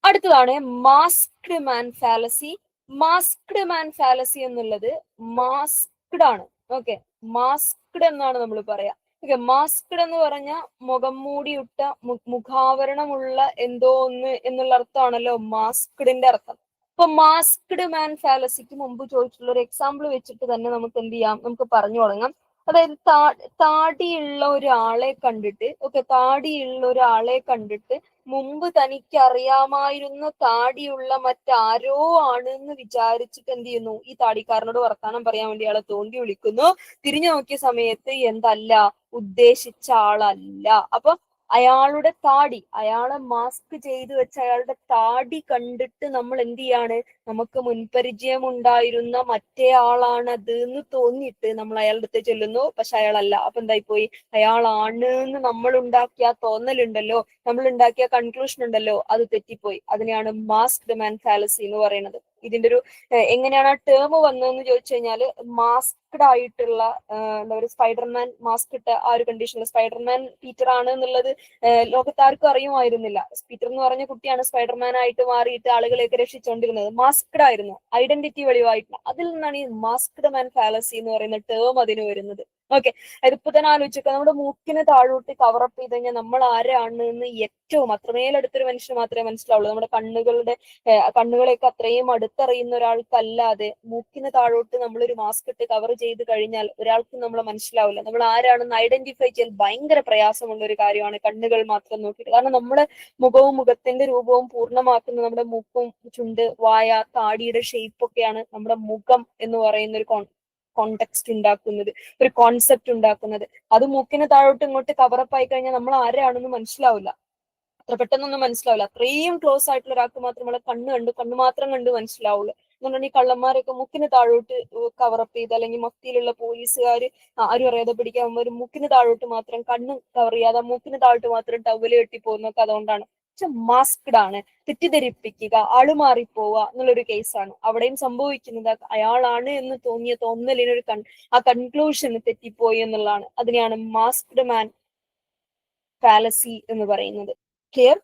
അടുത്തതാണ് masked man fallacy. Masked man fallacy എന്നുള്ളത് മാസ്ക്ഡ് ആണ്. ഓക്കെ, മാസ്ക്ഡ് എന്നാണ് നമ്മൾ പറയാ. ഓക്കെ, മാസ്ക്ഡ് എന്ന് പറഞ്ഞ മുഖം മൂടിയിട്ട, മുഖാവരണമുള്ള എന്തോ ഒന്ന് എന്നുള്ള അർത്ഥമാണല്ലോ മാസ്ക്ഡിന്റെ അർത്ഥം. അപ്പൊ മാസ്ക്ഡ് മാൻ ഫാലസിക്ക് മുമ്പ് ചോദിച്ചിട്ടുള്ള ഒരു എക്സാമ്പിൾ വെച്ചിട്ട് തന്നെ നമുക്ക് എന്ത് ചെയ്യാം, നമുക്ക് പറഞ്ഞു തുടങ്ങാം. അതായത് താടിയുള്ള ഒരാളെ കണ്ടിട്ട്, ഓക്കെ, താടിയുള്ള ഒരാളെ കണ്ടിട്ട് മുമ്പ് തനിക്ക് അറിയാമായിരുന്ന താടിയുള്ള മറ്റാരോ ആണെന്ന് വിചാരിച്ചിട്ട് എന്ത് ചെയ്യുന്നു, ഈ താടിക്കാരനോട് വർത്താനം പറയാൻ വേണ്ടി അയാളെ തോണ്ടി വിളിക്കുന്നു. തിരിഞ്ഞു നോക്കിയ സമയത്ത് എന്തല്ല, ഉദ്ദേശിച്ച ആളല്ല. അപ്പൊ അയാളുടെ താടി, അയാളെ മാസ്ക് ചെയ്തു വെച്ച അയാളുടെ താടി കണ്ടിട്ട് നമ്മൾ എന്ത് ചെയ്യാണ്, നമുക്ക് മുൻപരിചയം ഉണ്ടായിരുന്ന മറ്റേ ആളാണത് എന്ന് തോന്നിയിട്ട് നമ്മൾ അയാളുടെ അടുത്ത് ചെല്ലുന്നു. പക്ഷെ അയാളല്ല. അപ്പൊ എന്തായി പോയി, അയാളാണ് എന്ന് നമ്മൾ ഉണ്ടാക്കിയ തോന്നലുണ്ടല്ലോ, നമ്മൾ ഉണ്ടാക്കിയ കൺക്ലൂഷൻ ഉണ്ടല്ലോ, അത് തെറ്റിപ്പോയി. അതിനെയാണ് മാസ്ക്ഡ് മാൻ ഫാലസി എന്ന് പറയുന്നത്. ഇതിന്റെ ഒരു എങ്ങനെയാണ് ആ ടേം വന്നതെന്ന് ചോദിച്ചു കഴിഞ്ഞാല്, മാസ്ക്ഡ് ആയിട്ടുള്ള എന്താ പറയുക, സ്പൈഡർമാൻ മാസ്ക് ഇട്ട ആ ഒരു കണ്ടീഷനിൽ സ്പൈഡർമാൻ പീറ്റർ ആണ് എന്നുള്ളത് ലോകത്താർക്കും അറിയുമായിരുന്നില്ല. പീറ്റർ എന്ന് പറഞ്ഞ കുട്ടിയാണ് സ്പൈഡർമാൻ ആയിട്ട് മാറിയിട്ട് ആളുകളെയൊക്കെ രക്ഷിച്ചുകൊണ്ടിരുന്നത്. മാസ്ക്ഡ് ആയിരുന്നു, ഐഡന്റിറ്റി വെളിവായിട്ടില്ല. അതിൽ നിന്നാണ് ഈ മാസ്ക്ഡ് മാൻ ഫാലസി എന്ന് പറയുന്ന ടേം അതിന് വരുന്നത്. ഓക്കെ, അതിപ്പോ തന്നെ ആലോചിക്കുക, നമ്മുടെ മൂക്കിന് താഴോട്ട് കവറപ്പ് ചെയ്ത് കഴിഞ്ഞാൽ നമ്മൾ ആരാണ് എന്ന് ഏറ്റവും അത്രമേലടുത്തൊരു മനുഷ്യന് മാത്രമേ മനസ്സിലാവുള്ളൂ. നമ്മുടെ കണ്ണുകളെയൊക്കെ അത്രയും അടുത്തറിയുന്ന ഒരാൾക്കല്ലാതെ മൂക്കിന് താഴോട്ട് നമ്മളൊരു മാസ്ക് ഇട്ട് കവർ ചെയ്ത് കഴിഞ്ഞാൽ ഒരാൾക്കും നമ്മളെ മനസ്സിലാവില്ല. നമ്മൾ ആരാണെന്ന് ഐഡന്റിഫൈ ചെയ്യാൻ ഭയങ്കര പ്രയാസമുള്ള ഒരു കാര്യമാണ് കണ്ണുകൾ മാത്രം നോക്കിയിട്ട്. കാരണം നമ്മുടെ മുഖവും മുഖത്തിന്റെ രൂപവും പൂർണ്ണമാക്കുന്ന നമ്മുടെ മൂക്കും, ചുണ്ട്, വായ, താടിയുടെ ഷേപ്പ് ഒക്കെയാണ് നമ്മുടെ മുഖം എന്ന് പറയുന്ന ഒരു കോണ്ടെക്സ്റ്റ് ഉണ്ടാക്കുന്നത്, ഒരു കോൺസെപ്റ്റ് ഉണ്ടാക്കുന്നത്. അത് മൂക്കിന് താഴോട്ട് ഇങ്ങോട്ട് കവറപ്പ് ആയി കഴിഞ്ഞാൽ നമ്മൾ ആരാണെന്ന് മനസ്സിലാവില്ല, അത്ര പെട്ടെന്നൊന്നും മനസ്സിലാവില്ല. അത്രയും ക്ലോസ് ആയിട്ടുള്ള ഒരാൾക്ക് മാത്രം നമ്മളെ കണ്ണ് മാത്രം കണ്ട് മനസ്സിലാവുള്ളൂ. എന്നുകൊണ്ട് ഈ കള്ളന്മാരൊക്കെ മുക്കിന് താഴോട്ട് കവറപ്പ് ചെയ്ത്, അല്ലെങ്കിൽ മഫ്തിയിലുള്ള പോലീസുകാർ ആരും അറിയാതെ പിടിക്കാൻ പോകുമ്പോൾ ഒരു മുക്കിന് താഴോട്ട് മാത്രം കണ്ണ് കവർ ചെയ്യാതെ മൂക്കിന് താഴോട്ട് മാത്രം ടവല് കെട്ടി പോകുന്നൊക്കെ അതുകൊണ്ടാണ്. പക്ഷെ മാസ്ക്ഡ് ആണ്, തെറ്റിദ്ധരിപ്പിക്കുക, ആള് മാറിപ്പോവുക എന്നുള്ളൊരു കേസാണ് അവിടെയും സംഭവിക്കുന്നത്. അയാളാണ് എന്ന് തോന്നിയ തോന്നലിനൊരു ആ കൺക്ലൂഷൻ തെറ്റിപ്പോയി എന്നുള്ളതാണ്. അതിനെയാണ് മാസ്ക്ഡ് മാൻ ഫാലസി എന്ന് പറയുന്നത്. ക്ലിയർ?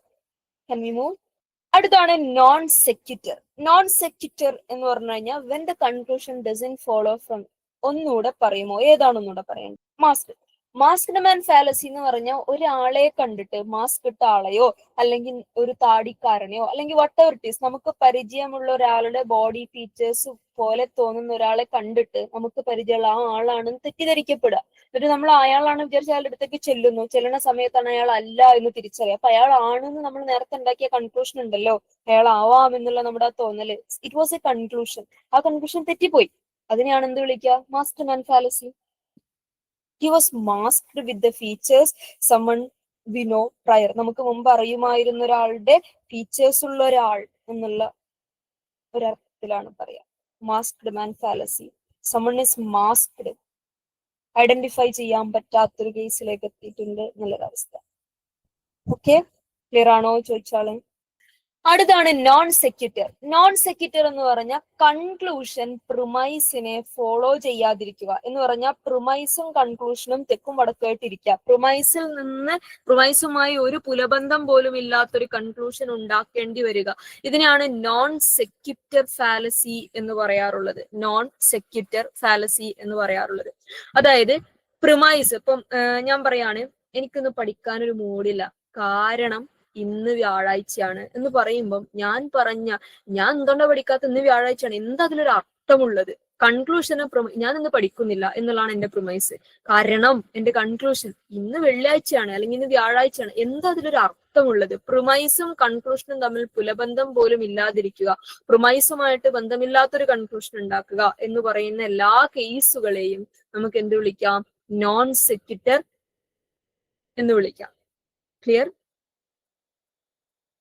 Can we move? അടുത്താണ് നോൺ സെക്യുറ്റർ. നോൺ സെക്യുറ്റർ എന്ന് പറഞ്ഞു കഴിഞ്ഞാൽ when the conclusion doesn't follow from. ഒന്നുകൂടെ പറയുമോ, ഏതാണെന്നൂടെ പറയാൻ? മാസ്ക്ഡ് മാൻ ഫാലസി എന്ന് പറഞ്ഞാൽ ഒരാളെ കണ്ടിട്ട്, മാസ്ക് ഇട്ട ആളെയോ അല്ലെങ്കിൽ ഒരു താടിക്കാരനെയോ അല്ലെങ്കിൽ വട്ടെവർ ഇറ്റ് ഈസ്, നമുക്ക് പരിചയമുള്ള ഒരാളുടെ ബോഡി ഫീച്ചേഴ്സ് പോലെ തോന്നുന്ന ഒരാളെ കണ്ടിട്ട് നമുക്ക് പരിചയമുള്ള ആ ആളാണെന്ന് തെറ്റിദ്ധരിക്കപ്പെടുക. എന്നിട്ട് നമ്മൾ അയാളാണ് വിചാരിച്ച അയാളുടെ അടുത്തേക്ക് ചെല്ലുന്ന സമയത്താണ് അയാൾ അല്ല എന്ന് തിരിച്ചറിയുക. അപ്പൊ അയാൾ ആണെന്ന് നമ്മൾ നേരത്തെ ഉണ്ടാക്കിയ കൺക്ലൂഷൻ ഉണ്ടല്ലോ, അയാൾ ആവാം എന്നുള്ള നമ്മുടെ ആ തോന്നല്, ഇറ്റ് വാസ് എ കൺക്ലൂഷൻ. ആ കൺക്ലൂഷൻ തെറ്റിപ്പോയി. അതിനെയാണ് എന്ത് വിളിക്കുക? Masked man fallacy. He was masked with the features someone we know prior. നമുക്ക് മുമ്പ് അറിയുമായിരുന്ന ഒരാളുടെ ഫീച്ചേഴ്സ് ഉള്ള ഒരാൾ എന്നുള്ള ഒരർത്ഥത്തിലാണ് പറയാ masked man fallacy. Someone is masked, identify ചെയ്യാൻ പറ്റാത്തൊരു കേസിലേക്ക് എത്തിയിട്ടുണ്ട് എന്നുള്ളൊരവസ്ഥ. ഓക്കെ, ക്ലിയർ ആണോ ചോദിച്ചാള്? അടുത്താണ് നോൺ സെക്യൂട്ടർ. നോൺ സെക്യൂട്ടർ എന്ന് പറഞ്ഞാൽ കൺക്ലൂഷൻ പ്രിമൈസിനെ ഫോളോ ചെയ്യാതിരിക്കുക എന്ന് പറഞ്ഞാൽ പ്രിമൈസും കൺക്ലൂഷനും തെക്കും വടക്കുമായിട്ടിരിക്കുക. പ്രിമൈസുമായി ഒരു പുലബന്ധം പോലും ഇല്ലാത്തൊരു കൺക്ലൂഷൻ ഉണ്ടാക്കേണ്ടി വരിക. ഇതിനെയാണ് നോൺ സെക്യൂട്ടർ ഫാലസി എന്ന് പറയാറുള്ളത്. നോൺ സെക്യൂട്ടർ ഫാലസി എന്ന് പറയാറുള്ളത്. അതായത് പ്രിമൈസ്, ഇപ്പം ഞാൻ പറയാണ് എനിക്കൊന്ന് പഠിക്കാനൊരു മൂഡില്ല, കാരണം ഇന്ന് വ്യാഴാഴ്ചയാണ് എന്ന് പറയുമ്പം ഞാൻ എന്തുകൊണ്ടാ പഠിക്കാത്ത, ഇന്ന് വ്യാഴാഴ്ചയാണ്, എന്താ അതിലൊരു അർത്ഥമുള്ളത്? കൺക്ലൂഷന് ഞാൻ ഇന്ന് പഠിക്കുന്നില്ല എന്നുള്ളതാണ് എന്റെ പ്രിമൈസ്. കാരണം എന്റെ കൺക്ലൂഷൻ ഇന്ന് വെള്ളിയാഴ്ചയാണ് അല്ലെങ്കിൽ ഇന്ന് വ്യാഴാഴ്ചയാണ്, എന്താ അതിലൊരു അർത്ഥമുള്ളത്? പ്രിമൈസും കൺക്ലൂഷനും തമ്മിൽ പുലബന്ധം പോലും ഇല്ലാതിരിക്കുക, പ്രിമൈസുമായിട്ട് ബന്ധമില്ലാത്തൊരു കൺക്ലൂഷൻ ഉണ്ടാക്കുക എന്ന് പറയുന്ന എല്ലാ കേസുകളെയും നമുക്ക് എന്ത് വിളിക്കാം? നോൺ സെക്യൂട്ടർ എന്ന് വിളിക്കാം. ക്ലിയർ?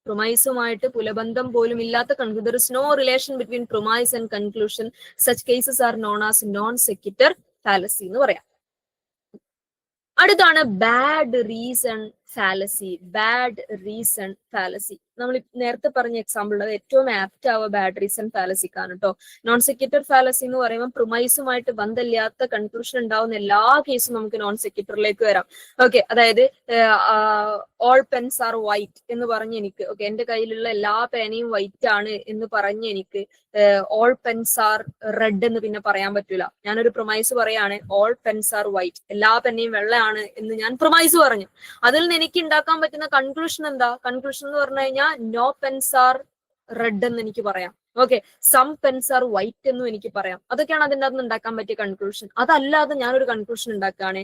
പ്രൊമൈസുമായിട്ട് പുലബന്ധം പോലും ഇല്ലാത്ത conclusion, there is no relation between premise and conclusion. Such cases are known as non-sequitur fallacy എന്ന് പറയാം. അടുത്താണ് bad reason fallacy. Bad reason fallacy നമ്മൾ നേരത്തെ പറഞ്ഞ എക്സാമ്പിൾ അത് ഏറ്റവും ആപ്റ്റ് ആവുക ബാഡ് റീസൺ ഫാലസിക്കാണ് കേട്ടോ. നോൺ സെക്യൂട്ടർ ഫാലസി എന്ന് പറയുമ്പോൾ പ്രിമൈസുമായിട്ട് ബന്ധമില്ലാത്ത കൺക്ലൂഷൻ ഉണ്ടാവുന്ന എല്ലാ കേസും നമുക്ക് നോൺ സെക്യൂട്ടറിലേക്ക് വരാം. ഓക്കെ, അതായത് ഓൾ പെൻസ് ആർ വൈറ്റ് എന്ന് പറഞ്ഞ് എനിക്ക്, ഓക്കെ എന്റെ കയ്യിലുള്ള എല്ലാ പേനയും വൈറ്റ് ആണ് എന്ന് പറഞ്ഞ് എനിക്ക് ഓൾ പെൻസ് ആർ റെഡ് എന്ന് പിന്നെ പറയാൻ പറ്റൂല. ഞാനൊരു പ്രൊമൈസ് പറയാണ് ഓൾ പെൻസ് ആർ വൈറ്റ്, എല്ലാ പെന്നയും വെള്ളയാണ് എന്ന് ഞാൻ പ്രൊമൈസ് പറഞ്ഞു. അതിൽ നിന്ന് എനിക്ക് ഉണ്ടാക്കാൻ പറ്റുന്ന കൺക്ലൂഷൻ എന്താ? കൺക്ലൂഷൻ എന്ന് പറഞ്ഞു കഴിഞ്ഞാൽ നോ പെൻസ് ആർ റെഡ് എന്ന് എനിക്ക് പറയാം. Okay, some pens are white എന്നും എനിക്ക് പറയാം. അതൊക്കെയാണ് അതിൻ്റെ അകത്ത് ഉണ്ടാക്കാൻ പറ്റിയ കൺക്ലൂഷൻ. അതല്ലാതെ ഞാനൊരു കൺക്ലൂഷൻ ഉണ്ടാക്കുകയാണ്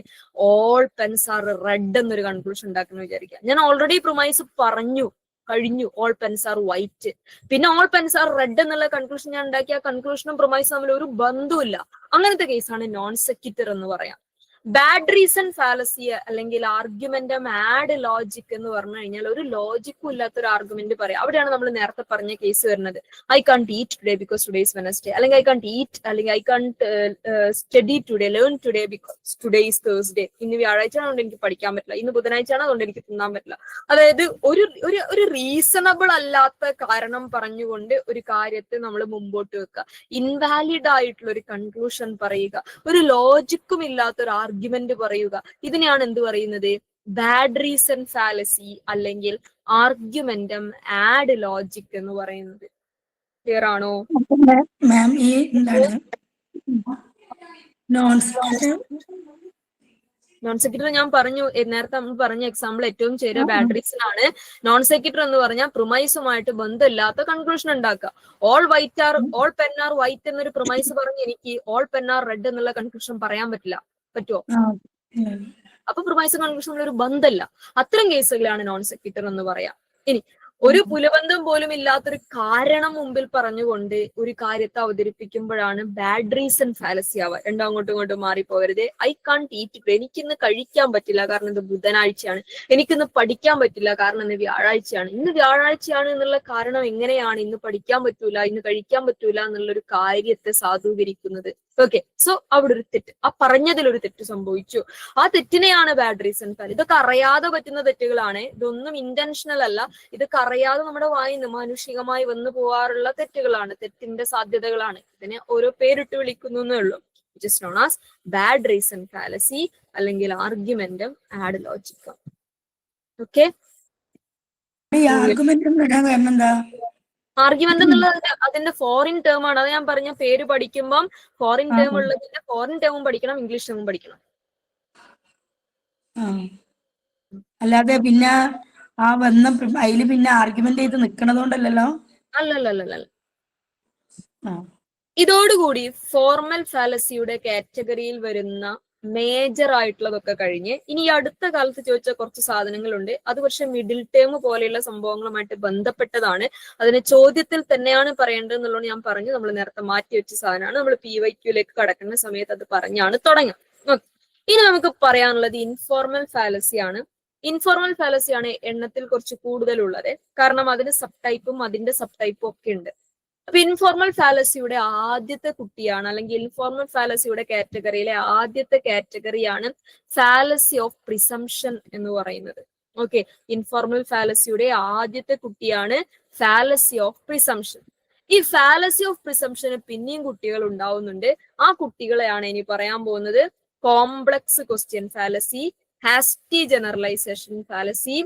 ഓൾ പെൻസ് ആർ റെഡ് എന്നൊരു കൺക്ലൂഷൻ ഉണ്ടാക്കുന്ന വിചാരിക്കുക. ഞാൻ ഓൾറെഡി പ്രൊമൈസ് പറഞ്ഞു കഴിഞ്ഞു, ഓൾ പെൻസ് ആർ വൈറ്റ്, പിന്നെ ഓൾ പെൻസ് ആർ റെഡ് എന്നുള്ള കൺക്ലൂഷൻ ഞാൻ ഉണ്ടാക്കിയ കൺക്ലൂഷനും പ്രൊമൈസും തമ്മിൽ ഒരു ബന്ധമില്ല. അങ്ങനത്തെ കേസാണ് നോൺ സെക്യൂട്ടർ എന്ന് പറയാം. ബാഡ് റീസൺ ഫാലസി അല്ലെങ്കിൽ ആർഗ്യുമെന്റം ആഡ് ലോജിക് എന്ന് പറഞ്ഞു കഴിഞ്ഞാൽ ഒരു ലോജിക്കും ഇല്ലാത്തൊരു ആർഗ്യുമെന്റ് പറയാം. അവിടെയാണ് നമ്മൾ നേരത്തെ പറഞ്ഞ കേസ് വരുന്നത്. I can't eat today because today is Wednesday, അല്ലെങ്കിൽ ഐ കാൺട്ട് ഈറ്റ് അല്ലെങ്കിൽ I can't study today, learn today because today is Thursday. ഇന്ന് വ്യാഴാഴ്ച ആണ്, അതുകൊണ്ട് എനിക്ക് പഠിക്കാൻ പറ്റില്ല. ഇന്ന് ബുധനാഴ്ച ആണ്, അതുകൊണ്ട് എനിക്ക് തിന്നാൻ പറ്റില്ല. അതായത് ഒരു റീസണബിൾ അല്ലാത്ത കാരണം പറഞ്ഞുകൊണ്ട് ഒരു കാര്യത്തെ നമ്മൾ മുമ്പോട്ട് വെക്കുക, ഇൻവാലിഡ് ആയിട്ടുള്ള ഒരു കൺക്ലൂഷൻ പറയുക, ഒരു ലോജിക്കും ഇല്ലാത്തൊരു ആർഗ്യുമെന്റ് പറയുക. ഇതിനെയാണ് എന്ത് പറയുന്നത്? ബാഡ് റീസൺ ഫാലസി അല്ലെങ്കിൽ ആർഗ്യുമെന്റം ആഡ് ലോജിക് എന്ന് പറയുന്നത്. ക്ലിയർ ആണോ മാം? ഈ എന്താണ് നോൺ സെക്യൂട്ടർ ഞാൻ പറഞ്ഞു നേരത്തെ നമ്മൾ പറഞ്ഞ എക്സാമ്പിൾ ഏറ്റവും ചേരിയ ബാഡ് റീസൺ ആണ്. നോൺ സെക്യൂട്ടർ എന്ന് പറഞ്ഞാൽ പ്രിമൈസുമായിട്ട് ബന്ധമില്ലാത്ത കൺക്ലൂഷൻ ഉണ്ടാക്കുക. ഓൾ പെൻ ആർ വൈറ്റ് എന്നൊരു പ്രിമൈസ് പറഞ്ഞ് എനിക്ക് ഓൾ പെൻ ആർ റെഡ് എന്നുള്ള കൺക്ലൂഷൻ പറയാൻ പറ്റില്ല. പറ്റുമോ? അപ്പൊ പ്രിമൈസ് കൺക്ലൂഷൻ ഒരു ബന്ധമില്ല. അത്തരം കേസുകളാണ് നോൺ സെക്യൂട്ടർ എന്ന് പറയാം. ഇനി ഒരു പുലബന്ധം പോലും ഇല്ലാത്തൊരു കാരണം മുമ്പിൽ പറഞ്ഞുകൊണ്ട് ഒരു കാര്യത്തെ അവതരിപ്പിക്കുമ്പോഴാണ് ബാഡ് റീസൺ ഫാലസി ആവുക. രണ്ടും അങ്ങോട്ടും ഇങ്ങോട്ടും മാറിപ്പോകരുത്. ഐ കാൺട്ട് ഈറ്റ് ടുഡേ, എനിക്കിന്ന് കഴിക്കാൻ പറ്റില്ല കാരണം ഇത് ബുധനാഴ്ചയാണ്. എനിക്കിന്ന് പഠിക്കാൻ പറ്റില്ല കാരണം ഇന്ന് വ്യാഴാഴ്ചയാണ്. ഇന്ന് വ്യാഴാഴ്ചയാണ് എന്നുള്ള കാരണം എങ്ങനെയാണ് ഇന്ന് പഠിക്കാൻ പറ്റൂല, ഇന്ന് കഴിക്കാൻ പറ്റൂല എന്നുള്ളൊരു കാര്യത്തെ സാധൂകരിക്കുന്നത്? ഓക്കെ, സോ അവിടെ ഒരു തെറ്റ്, ആ പറഞ്ഞതിലൊരു തെറ്റ് സംഭവിച്ചു. ആ തെറ്റിനെയാണ് ബാഡ് റീസൺ ഫാലസി. ഇതൊക്കെ അറിയാതെ പറ്റുന്ന തെറ്റുകളാണ്, ഇതൊന്നും ഇന്റൻഷണൽ അല്ല. ഇതൊക്കെ അറിയാതെ നമ്മുടെ വായിന്ന് മാനുഷികമായി വന്നു പോവാറുള്ള തെറ്റുകളാണ്, തെറ്റിന്റെ സാധ്യതകളാണ്. ഇതിനെ ഓരോ പേരിട്ട് വിളിക്കുന്നു എന്നേ ഉള്ളൂ. Which is known as bad reason fallacy അല്ലെങ്കിൽ argumentum ad logic. Okay, argument എന്നുള്ളത് അതിന്റെ ഫോറിൻ ടേം ആണ്. അത് ഞാൻ പറഞ്ഞ പേര് പഠിക്കുമ്പം ഫോറിൻ ടേം ഉള്ളതിന്റെ ഫോറിൻ ടേമും പഠിക്കണം, ഇംഗ്ലീഷ് ടേമും പഠിക്കണം. അല്ലാതെ പിന്നെ ആ വന്ന അതില് പിന്നെ ആർഗ്യുമെന്റ് ചെയ്ത് നിക്കണതുകൊണ്ടല്ലോ. അല്ലല്ല. ഇതോടുകൂടി ഫോർമൽ ഫാലസിയുടെ കാറ്റഗറിയിൽ വരുന്ന മേജർ ആയിട്ടുള്ളതൊക്കെ കഴിഞ്ഞ് ഇനി അടുത്ത കാലത്ത് ചോദിച്ച കുറച്ച് സാധനങ്ങളുണ്ട്. അത് പക്ഷെ മിഡിൽ ടേം പോലെയുള്ള സംഭവങ്ങളുമായിട്ട് ബന്ധപ്പെട്ടതാണ്. അതിനെ ചോദ്യത്തിൽ തന്നെയാണ് പറയേണ്ടതെന്നുള്ളത് ഞാൻ പറഞ്ഞു. നമ്മൾ നേരത്തെ മാറ്റി വെച്ച സാധനമാണ്. നമ്മൾ PYQലേക്ക് കടക്കുന്ന സമയത്ത് അത് പറഞ്ഞാണ് തുടങ്ങുക. ഇനി നമുക്ക് പറയാനുള്ളത് ഇൻഫോർമൽ ഫാലസി ആണ്. ഇൻഫോർമൽ ഫാലസി ആണ് എണ്ണത്തിൽ കുറച്ച് കൂടുതലുള്ളത്, കാരണം അതിന് സബ് ടൈപ്പും അതിന്റെ സബ് ടൈപ്പും ഒക്കെ ഉണ്ട്. അപ്പൊ ഇൻഫോർമൽ ഫാലസിയുടെ ആദ്യത്തെ കുട്ടിയാണ്, അല്ലെങ്കിൽ ഇൻഫോർമൽ ഫാലസിയുടെ കാറ്റഗറിയിലെ ആദ്യത്തെ കാറ്റഗറിയാണ് ഫാലസി ഓഫ് പ്രിസംഷൻ എന്ന് പറയുന്നത്. ഓക്കെ, ഇൻഫോർമൽ ഫാലസിയുടെ ആദ്യത്തെ കുട്ടിയാണ് ഫാലസി ഓഫ് പ്രിസംഷൻ. ഈ ഫാലസി ഓഫ് പ്രിസംഷന് പിന്നെയും കുട്ടികൾ ഉണ്ടാവുന്നുണ്ട്. ആ കുട്ടികളെയാണ് ഇനി പറയാൻ പോകുന്നത്. Complex question fallacy, hasty generalisation fallacy,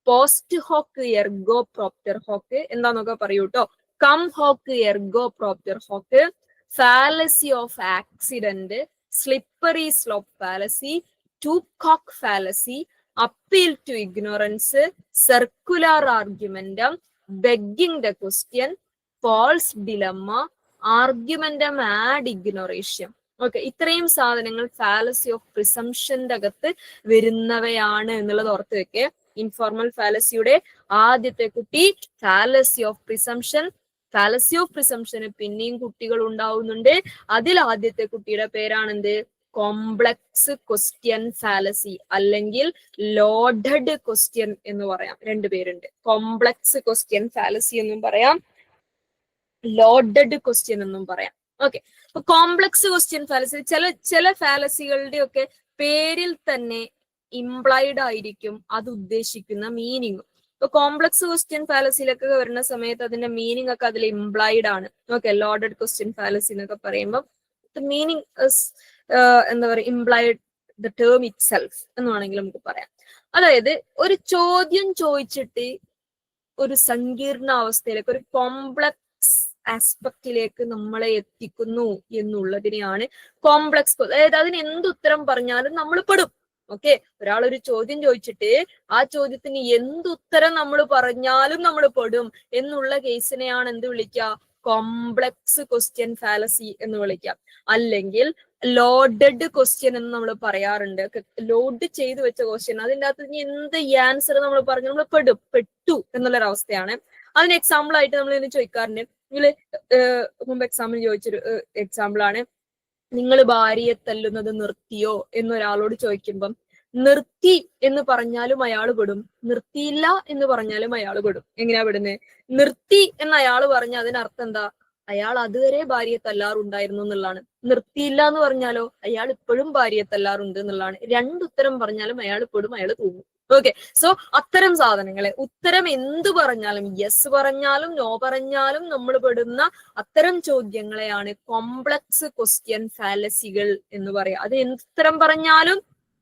post hoc ergo propter hoc, എന്താന്നൊക്കെ പറയൂ കേട്ടോ. Cum hoc ergo propter hoc, fallacy of accident, slippery slope fallacy, tu quoque fallacy, appeal to ignorance, circular argumentum, begging the question, false dilemma, argumentum ad ignorantiam. Okay, ഇത്രയും സാധനങ്ങൾ fallacy of പ്രിസംഷന്റെ അകത്ത് വരുന്നവയാണ് എന്നുള്ളത് ഓർത്ത് വെക്കേ. Informal ഫാലസിയുടെ ആദ്യത്തെ കുട്ടി fallacy of presumption. Fallacy of പ്രിസംഷന് പിന്നെയും കുട്ടികൾ ഉണ്ടാവുന്നുണ്ട്. അതിൽ ആദ്യത്തെ കുട്ടിയുടെ പേരാണെന്ത്? കോംപ്ലക്സ് ക്വസ്റ്റ്യൻ ഫാലസി, അല്ലെങ്കിൽ ലോഡഡ് ക്വസ്റ്റ്യൻ എന്ന് പറയാം. രണ്ടുപേരുണ്ട്, കോംപ്ലക്സ് ക്വസ്റ്റ്യൻ ഫാലസി എന്നും പറയാം, ലോഡഡ് ക്വസ്റ്റ്യൻ എന്നും പറയാം. ഓക്കെ, അപ്പൊ കോംപ്ലക്സ് ക്വസ്റ്റ്യൻ ഫാലസി, ചില ഫാലസികളുടെ ഒക്കെ പേരിൽ തന്നെ ഇംപ്ലൈഡ് ആയിരിക്കും അത് ഉദ്ദേശിക്കുന്ന മീനിങ്. ഇപ്പൊ കോംപ്ലക്സ് ക്വസ്റ്റ്യൻ ഫാലസിയിലൊക്കെ വരുന്ന സമയത്ത് അതിന്റെ മീനിങ് ഒക്കെ അതിൽ ഇംപ്ലൈഡ് ആണ്. ഓക്കെ, ലോഡഡ് ക്വസ്റ്റ്യൻ ഫാലസി എന്നൊക്കെ പറയുമ്പോൾ മീനിങ് എന്താ പറയുക, implied the term it self എന്ന് വേണമെങ്കിൽ നമുക്ക് പറയാം. അതായത് ഒരു ചോദ്യം ചോദിച്ചിട്ട് ഒരു സങ്കീർണ അവസ്ഥയിലേക്ക്, ഒരു കോംപ്ലക്സ് ആസ്പെക്റ്റിലേക്ക് നമ്മളെ എത്തിക്കുന്നു എന്നുള്ളതിനെയാണ് കോംപ്ലക്സ്. അതായത് അതിന് എന്തുത്തരം പറഞ്ഞാലും നമ്മൾ പെടും. ഓക്കെ, ഒരാൾ ഒരു ചോദ്യം ചോദിച്ചിട്ട് ആ ചോദ്യത്തിന് എന്തുത്തരം നമ്മൾ പറഞ്ഞാലും നമ്മൾ പെടും എന്നുള്ള കേസിനെയാണ് എന്ത് വിളിക്കുക? കോംപ്ലക്സ് ക്വസ്റ്റ്യൻ ഫാലസി എന്ന് വിളിക്കാം. അല്ലെങ്കിൽ ലോഡഡ് ക്വസ്റ്റ്യൻ എന്ന് നമ്മൾ പറയാറുണ്ട്. ലോഡ് ചെയ്ത് വെച്ച ക്വസ്റ്റ്യൻ, അതിൻ്റെ അകത്ത് എന്ത് ആൻസർ നമ്മൾ പറഞ്ഞു നമ്മൾ പെട്ടു എന്നുള്ളൊരവസ്ഥയാണ്. അതിന് എക്സാമ്പിൾ ആയിട്ട് നമ്മൾ ഇന്ന് ചോദിക്കാറുണ്ട്. നിങ്ങള് മുമ്പ് എക്സാമ്പിൾ ചോദിച്ചൊരു എക്സാമ്പിൾ ആണ്, നിങ്ങൾ ഭാര്യയെ തല്ലുന്നത് നിർത്തിയോ എന്നൊരാളോട് ചോദിക്കുമ്പം നിർത്തി എന്ന് പറഞ്ഞാലും അയാൾ പെടും, നിർത്തിയില്ല എന്ന് പറഞ്ഞാലും അയാൾ പെടും. എങ്ങനെയാ പെടുന്നത്? നിർത്തി എന്ന് അയാൾ പറഞ്ഞ അതിനർത്ഥം എന്താ? അയാൾ അതുവരെ ഭാര്യയെ തല്ലാറുണ്ടായിരുന്നു എന്നുള്ളതാണ്. നിർത്തിയില്ല എന്ന് പറഞ്ഞാലോ അയാൾ ഇപ്പോഴും ഭാര്യയെ തല്ലാറുണ്ട് എന്നുള്ളതാണ്. രണ്ടുത്തരം പറഞ്ഞാലും അയാൾ പെടും, അയാൾ തൂങ്ങും. ഓക്കെ, സോ അത്തരം സാധനങ്ങളെ ഉത്തരം എന്തു പറഞ്ഞാലും, യെസ് പറഞ്ഞാലും നോ പറഞ്ഞാലും നമ്മൾ പെടുന്ന അത്തരം ചോദ്യങ്ങളെയാണ് കോംപ്ലക്സ് ക്വസ്റ്റ്യൻ ഫാലസികൾ എന്ന് പറയാം. അത് എന്തുത്തരം പറഞ്ഞാലും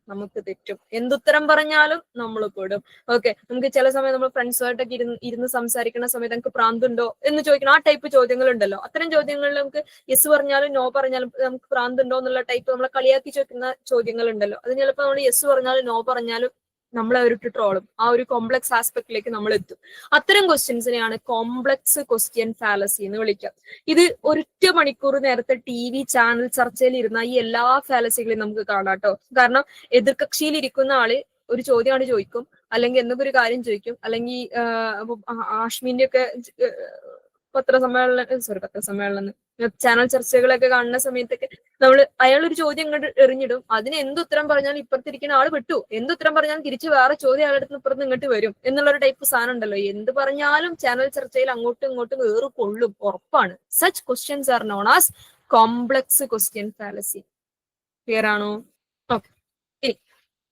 നമുക്ക് തെറ്റും, എന്തുത്തരം പറഞ്ഞാലും നമ്മൾ പെടും. ഓക്കെ, നമുക്ക് ചില സമയം നമ്മൾ ഫ്രണ്ട്സുമായിട്ടൊക്കെ ഇരുന്ന് സംസാരിക്കുന്ന സമയത്ത് നമുക്ക് പ്രാന്തുണ്ടോ എന്ന് ചോദിക്കണം. ആ ടൈപ്പ് ചോദ്യങ്ങൾ ഉണ്ടല്ലോ. അത്തരം ചോദ്യങ്ങളിൽ നമുക്ക് യെസ് പറഞ്ഞാലും നോ പറഞ്ഞാലും നമുക്ക് പ്രാന്തുണ്ടോ എന്നുള്ള ടൈപ്പ് നമ്മളെ കളിയാക്കി ചോദിക്കുന്ന ചോദ്യങ്ങൾ ഉണ്ടല്ലോ. അത് ചിലപ്പോൾ നമ്മൾ യെസ് പറഞ്ഞാലും നോ പറഞ്ഞാലും നമ്മളെ ഒരു ട്രോളും. ആ ഒരു കോംപ്ലക്സ് ആസ്പെക്റ്റിലേക്ക് നമ്മൾ എത്തും. അത്തരം ക്വസ്റ്റ്യൻസിനെയാണ് കോംപ്ലക്സ് ക്വസ്റ്റ്യൻ ഫാലസി എന്ന് വിളിക്കുക. ഇത് ഒരൊറ്റ മണിക്കൂർ നേരത്തെ TV ചാനൽ ചർച്ചയിൽ ഇരുന്ന ഈ എല്ലാ ഫാലസികളെയും നമുക്ക് കാണാം കേട്ടോ. കാരണം എതിർകക്ഷിയിൽ ഇരിക്കുന്ന ആള് ഒരു ചോദ്യമാണ് ചോദിക്കും, അല്ലെങ്കിൽ എന്തൊക്കെ ഒരു കാര്യം ചോദിക്കും, അല്ലെങ്കിൽ ആഷ്മിന്റെ ഒക്കെ ചാനൽ ചർച്ചകളൊക്കെ കാണുന്ന സമയത്തൊക്കെ അയാൾ ഒരു ചോദ്യം ഇങ്ങോട്ട് എറിഞ്ഞിടും. അതിന് എന്തുത്തരം പറഞ്ഞാലും ഇപ്പുറത്തിരിക്കുന്ന ആള് വിട്ടു, എന്തുത്തരം പറഞ്ഞാലും തിരിച്ച് വേറെ ചോദ്യം അയാളുടെ അടുത്ത് ഇപ്പുറത്ത് ഇങ്ങോട്ട് വരും എന്നുള്ളൊരു ടൈപ്പ് സാധനം ഉണ്ടല്ലോ. എന്ത് പറഞ്ഞാലും ചാനൽ ചർച്ചയിൽ അങ്ങോട്ടും ഇങ്ങോട്ടും ഏറ് കൊള്ളും, ഉറപ്പാണ്. Such questions are known as complex question fallacy. Clear ആണോ? ഓക്കെ, ഇനി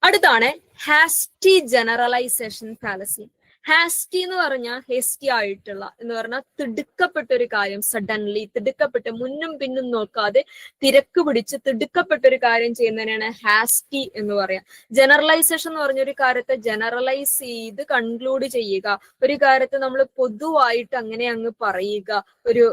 അടുത്താണ് ഹാസ്റ്റി ജനറലൈസേഷൻ ഫാലസി. ഹാസ്റ്റി എന്ന് പറഞ്ഞാൽ ഹേസ്റ്റി ആയിട്ടുള്ള എന്ന് പറഞ്ഞാൽ തിടുക്കപ്പെട്ട ഒരു കാര്യം, സഡൻലി തിടുക്കപ്പെട്ട് മുന്നും പിന്നും നോക്കാതെ തിരക്ക് പിടിച്ച് തിടുക്കപ്പെട്ട ഒരു കാര്യം ചെയ്യുന്നതിനാണ് ഹാസ്റ്റി എന്ന് പറയാം. ജനറലൈസേഷൻ എന്ന് പറഞ്ഞ ഒരു കാര്യത്തെ ജനറലൈസ് ചെയ്ത് കൺക്ലൂഡ് ചെയ്യുക, ഒരു കാര്യത്തെ നമ്മൾ പൊതുവായിട്ട് അങ്ങനെ അങ്ങ് പറയുക, ഒരു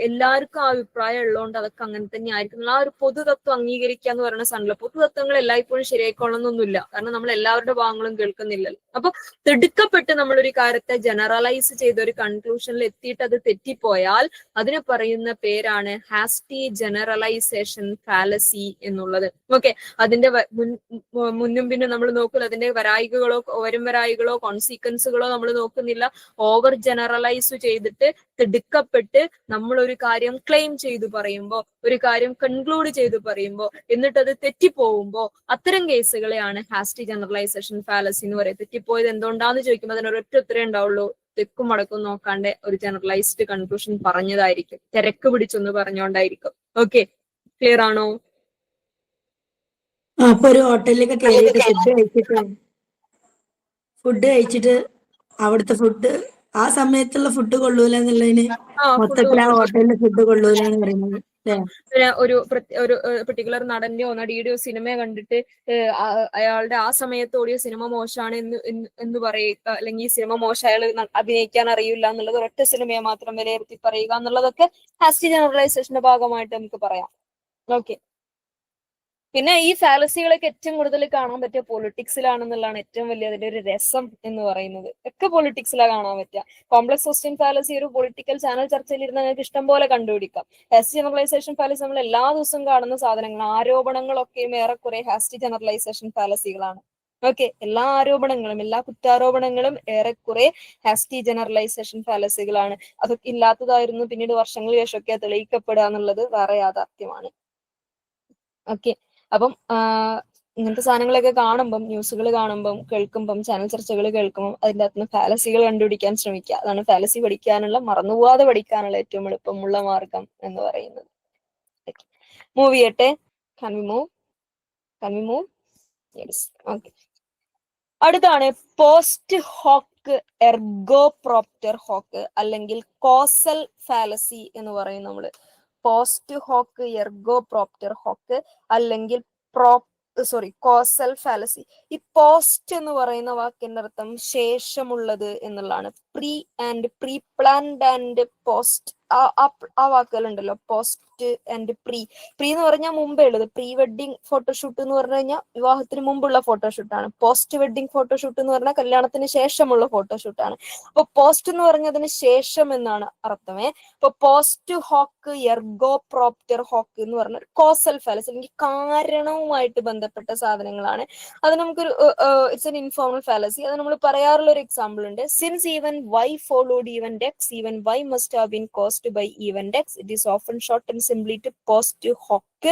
എല്ലാവർക്കും ആ അഭിപ്രായം ഉള്ളതുകൊണ്ട് അതൊക്കെ അങ്ങനെ തന്നെ ആയിരിക്കും. ആ ഒരു പൊതുതത്വം അംഗീകരിക്കുക എന്ന് പറയുന്ന സാധനമല്ല. പൊതുതത്വങ്ങൾ എല്ലായ്പ്പോഴും ശരിയായിക്കൊള്ളണമെന്നൊന്നുമില്ല, കാരണം നമ്മൾ എല്ലാവരുടെ ഭാഗങ്ങളും കേൾക്കുന്നില്ലല്ലോ. അപ്പൊ തിടുക്കപ്പെട്ട് നമ്മൾ ഒരു കാര്യത്തെ ജനറലൈസ് ചെയ്ത ഒരു കൺക്ലൂഷനിൽ എത്തിയിട്ട് അത് തെറ്റിപ്പോയാൽ അതിന് പറയുന്ന പേരാണ് ഹാസ്റ്റി ജനറലൈസേഷൻ ഫാലസി എന്നുള്ളത്. ഓക്കെ, അതിന്റെ മുന്നും പിന്നും നമ്മൾ നോക്കില്ല, അതിന്റെ വരായികളോ വരായികളോ കോൺസിക്വൻസുകളോ നമ്മൾ നോക്കുന്നില്ല. ഓവർ ജനറലൈസ് ചെയ്തിട്ട് തിടുക്കപ്പെട്ട് നമ്മൾ ഒരു കാര്യം ക്ലെയിം ചെയ്തു പറയുമ്പോ, ഒരു കാര്യം കൺക്ലൂഡ് ചെയ്തു പറയുമ്പോ എന്നിട്ട് അത് തെറ്റിപ്പോകുമ്പോ അത്തരം കേസുകളെയാണ് ഹാസ്റ്റി ജനറലൈസേഷൻ ഫാലസി എന്ന് പറയുന്നത്. തെറ്റിപ്പോയത് എന്തുകൊണ്ടാന്ന് ചോദിക്കുമ്പോൾ അതിനൊരൊറ്റ ഉത്തരേ ഉണ്ടാവുള്ളൂ, തെക്കും മടക്കും നോക്കാണ്ട് ഒരു ജനറലൈസ്ഡ് കൺക്ലൂഷൻ പറഞ്ഞതായിരിക്കും, തിരക്ക് പിടിച്ചൊന്ന് പറഞ്ഞുകൊണ്ടായിരിക്കും. ഓക്കെ, ക്ലിയർ ആണോ? അപ്പൊ ഒരു ഹോട്ടലിലൊക്കെ കയറിയിട്ട് ഫുഡ് കഴിച്ചിട്ട് അവിടുത്തെ ഫുഡ് ആ സമയത്തുള്ള ഫുഡ് കൊള്ളൂല എന്നുള്ളതിന് ഫുഡ് മൊത്തത്തിൽ ആ ഹോട്ടലിലെ ഫുഡ് കൊള്ളൂല എന്ന് പറയുന്നത് അല്ലേ? ഒരു പെർട്ടിക്കുലർ നടന്റെയോ നടിയുടെയോ സിനിമ കണ്ടിട്ട് അയാളുടെ ആ സമയത്ത് ഓടിയ സിനിമ മോശമാണ് എന്ന് പറയുക, അല്ലെങ്കിൽ ഈ സിനിമ മോശം അയാൾ അഭിനയിക്കാൻ അറിയില്ല എന്നുള്ളത് ഒരൊറ്റ സിനിമയെ മാത്രം വിലയിരുത്തി പറയുക എന്നുള്ളതൊക്കെ ഹാസ്റ്റി ജനറലൈസേഷന്റെ ഭാഗമായിട്ട് നമുക്ക് പറയാം. ഓക്കെ. പിന്നെ ഈ ഫാലസികളൊക്കെ ഏറ്റവും കൂടുതൽ കാണാൻ പറ്റിയ പൊളിറ്റിക്സിലാണെന്നുള്ളതാണ് ഏറ്റവും വലിയ അതിന്റെ ഒരു രസം എന്ന് പറയുന്നത്. ഒക്കെ പൊളിറ്റിക്സിലാണ് കാണാൻ പറ്റുക. കോംപ്ലക്സ് ക്വസ്റ്റ്യൻ ഫാലസി ഒരു പൊളിറ്റിക്കൽ ചാനൽ ചർച്ചയിലിരുന്ന് നിങ്ങൾക്ക് ഇഷ്ടം പോലെ കണ്ടുപിടിക്കാം. ഹാസ്റ്റി ജനറലൈസേഷൻ ഫാലസി നമ്മൾ എല്ലാ ദിവസവും കാണുന്ന സാധനങ്ങൾ, ആരോപണങ്ങളൊക്കെയും ഏറെക്കുറെ ഹാസ്റ്റി ജനറലൈസേഷൻ ഫാലസികളാണ്. ഓക്കെ. എല്ലാ ആരോപണങ്ങളും, എല്ലാ കുറ്റാരോപണങ്ങളും ഏറെക്കുറെ ഹാസ്റ്റി ജനറലൈസേഷൻ ഫാലസികളാണ്. അതൊക്കെ ഇല്ലാത്തതായിരുന്നു പിന്നീട് വർഷങ്ങൾക്ക് ശേഷമൊക്കെ തെളിയിക്കപ്പെടുക എന്നുള്ളത് വേറെ യാഥാർത്ഥ്യമാണ്. ഓക്കെ. അപ്പം ഇങ്ങനത്തെ സാധനങ്ങളൊക്കെ കാണുമ്പം, ന്യൂസുകൾ കാണുമ്പം, കേൾക്കുമ്പം, ചാനൽ ചർച്ചകൾ കേൾക്കുമ്പം അതിൻ്റെ അകത്തുനിന്ന് ഫാലസികൾ കണ്ടുപിടിക്കാൻ ശ്രമിക്കുക. അതാണ് ഫാലസി പഠിക്കാനുള്ള, മറന്നുപോകാതെ പഠിക്കാനുള്ള ഏറ്റവും എളുപ്പമുള്ള മാർഗം എന്ന് പറയുന്നത്. മൂവ് ചെയ്യട്ടെ. Can we move? Yes. Okay. അടുത്താണ് post hoc ergo propter hoc അല്ലെങ്കിൽ കോസൽ ഫാലസി എന്ന് പറയും നമ്മള്. Post hoc ergo propter hoc അല്ലെങ്കിൽ കോസൽ ഫാലസി. ഈ പോസ്റ്റ് എന്ന് പറയുന്ന വാക്കിന്റെ അർത്ഥം ശേഷമുള്ളത് എന്നുള്ളതാണ്. പ്രീ പ്ലാൻഡ് ആൻഡ് പോസ്റ്റ്, ആ വാക്കുകൾ ഉണ്ടല്ലോ, പോസ്റ്റ് ആൻഡ് പ്രീ എന്ന് പറഞ്ഞാൽ മുമ്പേ ഉള്ളത്. പ്രീ വെഡിങ് ഫോട്ടോഷൂട്ട് എന്ന് പറഞ്ഞു കഴിഞ്ഞാൽ വിവാഹത്തിന് മുമ്പുള്ള ഫോട്ടോഷൂട്ടാണ്. പോസ്റ്റ് വെഡിങ് ഫോട്ടോഷൂട്ട് എന്ന് പറഞ്ഞാൽ കല്യാണത്തിന് ശേഷമുള്ള ഫോട്ടോഷൂട്ടാണ്. അപ്പൊ പോസ്റ്റ് എന്ന് പറഞ്ഞതിന് ശേഷം എന്നാണ് അർത്ഥമേ. ഇപ്പൊ post hoc ergo propter hoc എന്ന് പറഞ്ഞ കോസൽ ഫാലസി അല്ലെങ്കിൽ കാരണവുമായിട്ട് ബന്ധപ്പെട്ട സാധനങ്ങളാണ്. അത് നമുക്കൊരു ഇറ്റ്സ് എൻ ഇൻഫോർമൽ ഫാലസി. അത് നമ്മൾ പറയാറുള്ള ഒരു എക്സാമ്പിൾ ഉണ്ട്. Since event Y followed event X, event Y must have been caused by event X, it is often shorten simply to post hoc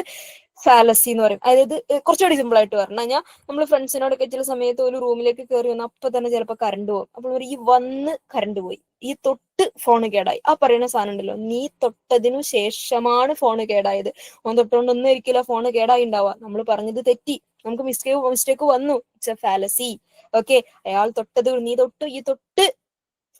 fallacy എന്ന് പറയും. അതായത് കുറച്ചുകൂടി സിമ്പിൾ ആയിട്ട് പറഞ്ഞു കഴിഞ്ഞാൽ, നമ്മൾ ഫ്രണ്ട്സിനോടൊക്കെ ചില സമയത്ത് ഒരു റൂമിലേക്ക് കയറി വന്ന് അപ്പൊ തന്നെ ചിലപ്പോൾ കറണ്ട് പോകും. അപ്പോൾ ഈ വന്ന് കറണ്ട് പോയി, ഈ തൊട്ട് ഫോണ് കേടായി, ആ പറയുന്ന സാധനം ഉണ്ടല്ലോ, നീ തൊട്ടതിനു ശേഷമാണ് ഫോണ് കേടായത്. ഓൻ തൊട്ടുകൊണ്ടൊന്നും ഒരിക്കലും ഫോണ് കേടായി ഉണ്ടാവുക. നമ്മൾ പറഞ്ഞത് തെറ്റി, നമുക്ക് മിസ്റ്റേക്ക് വന്നു. It's a fallacy. ഓക്കെ. അയാൾ തൊട്ടത്, നീ തൊട്ടു, ഈ തൊട്ട്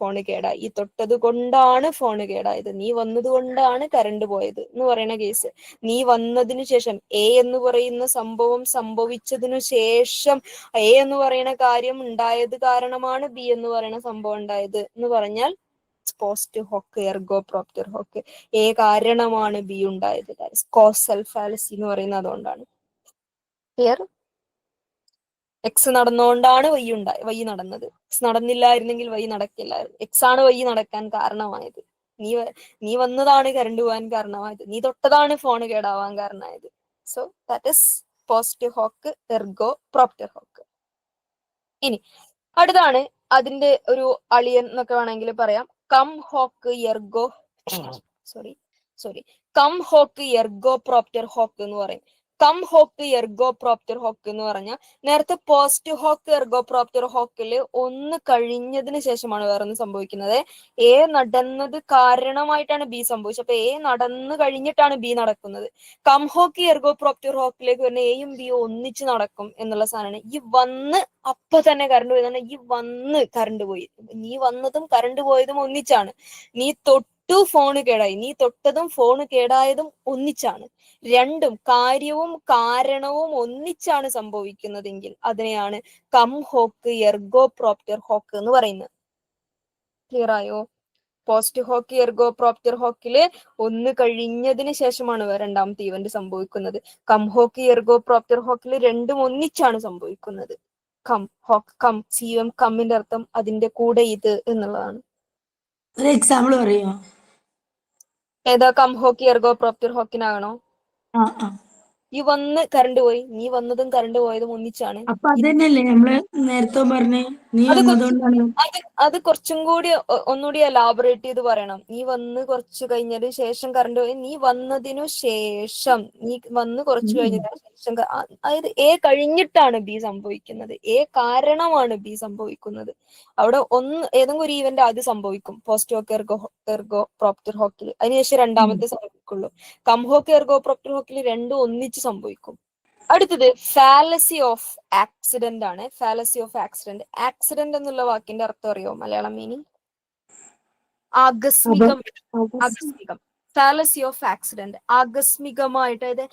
ഫോണ് കേടായി, ഈ തൊട്ടത് കൊണ്ടാണ് ഫോണ് കേടായത്, നീ വന്നത് കൊണ്ടാണ് കറണ്ട് പോയത് എന്ന് പറയുന്ന കേസ്. നീ വന്നതിന് ശേഷം, എ എന്ന് പറയുന്ന സംഭവം സംഭവിച്ചതിനു ശേഷം എ എന്ന് പറയുന്ന കാര്യം ഉണ്ടായത് കാരണമാണ് ബി എന്ന് പറയുന്ന സംഭവം ഉണ്ടായത് എന്ന് പറഞ്ഞാൽ post hoc ergo propter hoc. A കാരണമാണ് ബി ഉണ്ടായത്. കോസൽ ഫാലസി എന്ന് പറയുന്നത് അതുകൊണ്ടാണ്. ക്ലിയർ? എക്സ് നടന്നുകൊണ്ടാണ് വൈ നടന്നത്. എക്സ് നടന്നില്ലായിരുന്നെങ്കിൽ വൈ നടക്കില്ലായിരുന്നു. എക്സ് ആണ് വൈ നടക്കാൻ കാരണമായത്. നീ വന്നതാണ് കറണ്ട് പോകാൻ കാരണമായത്. നീ തൊട്ടതാണ് ഫോൺ കേടാവാൻ കാരണമായത്. So that is post hoc ergo propter hoc. ഇനി അടുത്താണ് അതിന്റെ ഒരു അളിയൻ എന്നൊക്കെ വേണമെങ്കിൽ പറയാം. Cum hoc ergo cum hoc ergo propter hoc എന്ന് പറയും. Cum hoc ergo propter hoc എന്ന് പറഞ്ഞാൽ, നേരത്തെ പോസ്റ്റ് ഹോക്ക് എർഗോ പ്രോപ്റ്റർ ഹോക്കില് ഒന്ന് കഴിഞ്ഞതിന് ശേഷമാണ് വേറൊന്ന് സംഭവിക്കുന്നത്. എ നടന്നത് കാരണമായിട്ടാണ് ബി സംഭവിച്ചത്. അപ്പൊ എ നടന്നു കഴിഞ്ഞിട്ടാണ് ബി നടക്കുന്നത്. കം ഹോക്ക് എർഗോ പ്രോപ്റ്റർ ഹോക്കിലേക്ക് വരുന്ന എയും ബിയും ഒന്നിച്ച് നടക്കും എന്നുള്ള സാധനമാണ്. ഈ വന്ന് അപ്പൊ തന്നെ കറണ്ട് പോയതാണ്. ഈ വന്ന് കറണ്ട് പോയി, നീ വന്നതും കറണ്ട് പോയതും ഒന്നിച്ചാണ്. നീ തൊട്ടു ഫോണ് കേടായി, നീ തൊട്ടതും ഫോണ് കേടായതും ഒന്നിച്ചാണ്. രണ്ടും, കാര്യവും കാരണവും ഒന്നിച്ചാണ് സംഭവിക്കുന്നതെങ്കിൽ അതിനെയാണ് cum hoc ergo propter hoc എന്ന് പറയുന്നത്. ക്ലിയർ ആയോ? പോസ്റ്റ് ഹോക്ക് എർഗോ പ്രോപ്റ്റർ ഹോക്കില് ഒന്ന് കഴിഞ്ഞതിന് ശേഷമാണ് രണ്ടാമത്തെ ഇവന്റ് സംഭവിക്കുന്നത്. കം ഹോക്ക് എർഗോ പ്രോപ്റ്റർ ഹോക്കില് രണ്ടും ഒന്നിച്ചാണ് സംഭവിക്കുന്നത്. കം ഹോക്ക്, കം, സിഎം, കമ്മിന്റെ അർത്ഥം അതിന്റെ കൂടെ ഇത് എന്നുള്ളതാണ്. ഒരു എക്സാമ്പിൾ പറയുമോ? ഏതാ? കം ഹോക്കി എർഗോ പ്രോപ്റ്റർ ഹോക്കിനാകണോ? ആ. ഈ വന്ന് കറണ്ട് പോയി, നീ വന്നതും കറണ്ട് പോയതും ഒന്നിച്ചാണ്. അപ്പൊ അത് തന്നെയല്ലേ നമ്മള് നേരത്തെ പറഞ്ഞേ, നീ വന്നതുകൊണ്ടാണ്. അത് കുറച്ചും കൂടി ഒന്നുകൂടി എലാബറേറ്റ് ചെയ്ത് പറയണം. നീ വന്ന് കുറച്ച് കഴിഞ്ഞതിന് ശേഷം കറണ്ട് പോയി, നീ വന്നതിനു ശേഷം, നീ വന്ന് കുറച്ച് കഴിഞ്ഞതിന് ശേഷം, അതായത് എ കഴിഞ്ഞിട്ടാണ് ബി സംഭവിക്കുന്നത്. എ കാരണമാണ് ബി സംഭവിക്കുന്നത്. അവിടെ ഏതെങ്കിലും ഒരു ഈവന്റ് ആദ്യം സംഭവിക്കും പോസ്റ്റ് ഹോക്ക് എർഗോ പ്രോപ്റ്റർ ഹോക്കിൽ, അതിനുശേഷം രണ്ടാമത്തെ സംഭവിക്കുള്ളൂ. കം ഹോക്ക് എർഗോ പ്രോപ്റ്റർ ഹോക്കിൽ രണ്ടും ഒന്നിച്ച് സംഭവിക്കും. അടുത്തത് ഫാലസി ഓഫ് ആക്സിഡന്റ് ആണ്. Fallacy of accident. ആക്സിഡന്റ് എന്നുള്ള വാക്കിന്റെ അർത്ഥം അറിയോ? മലയാളം മീനിങ് ആകസ്മികം. ആകസ്മികം. ആകസ്മികം. Fallacy of accident. ആകസ്മികമായിട്ട്, അതായത്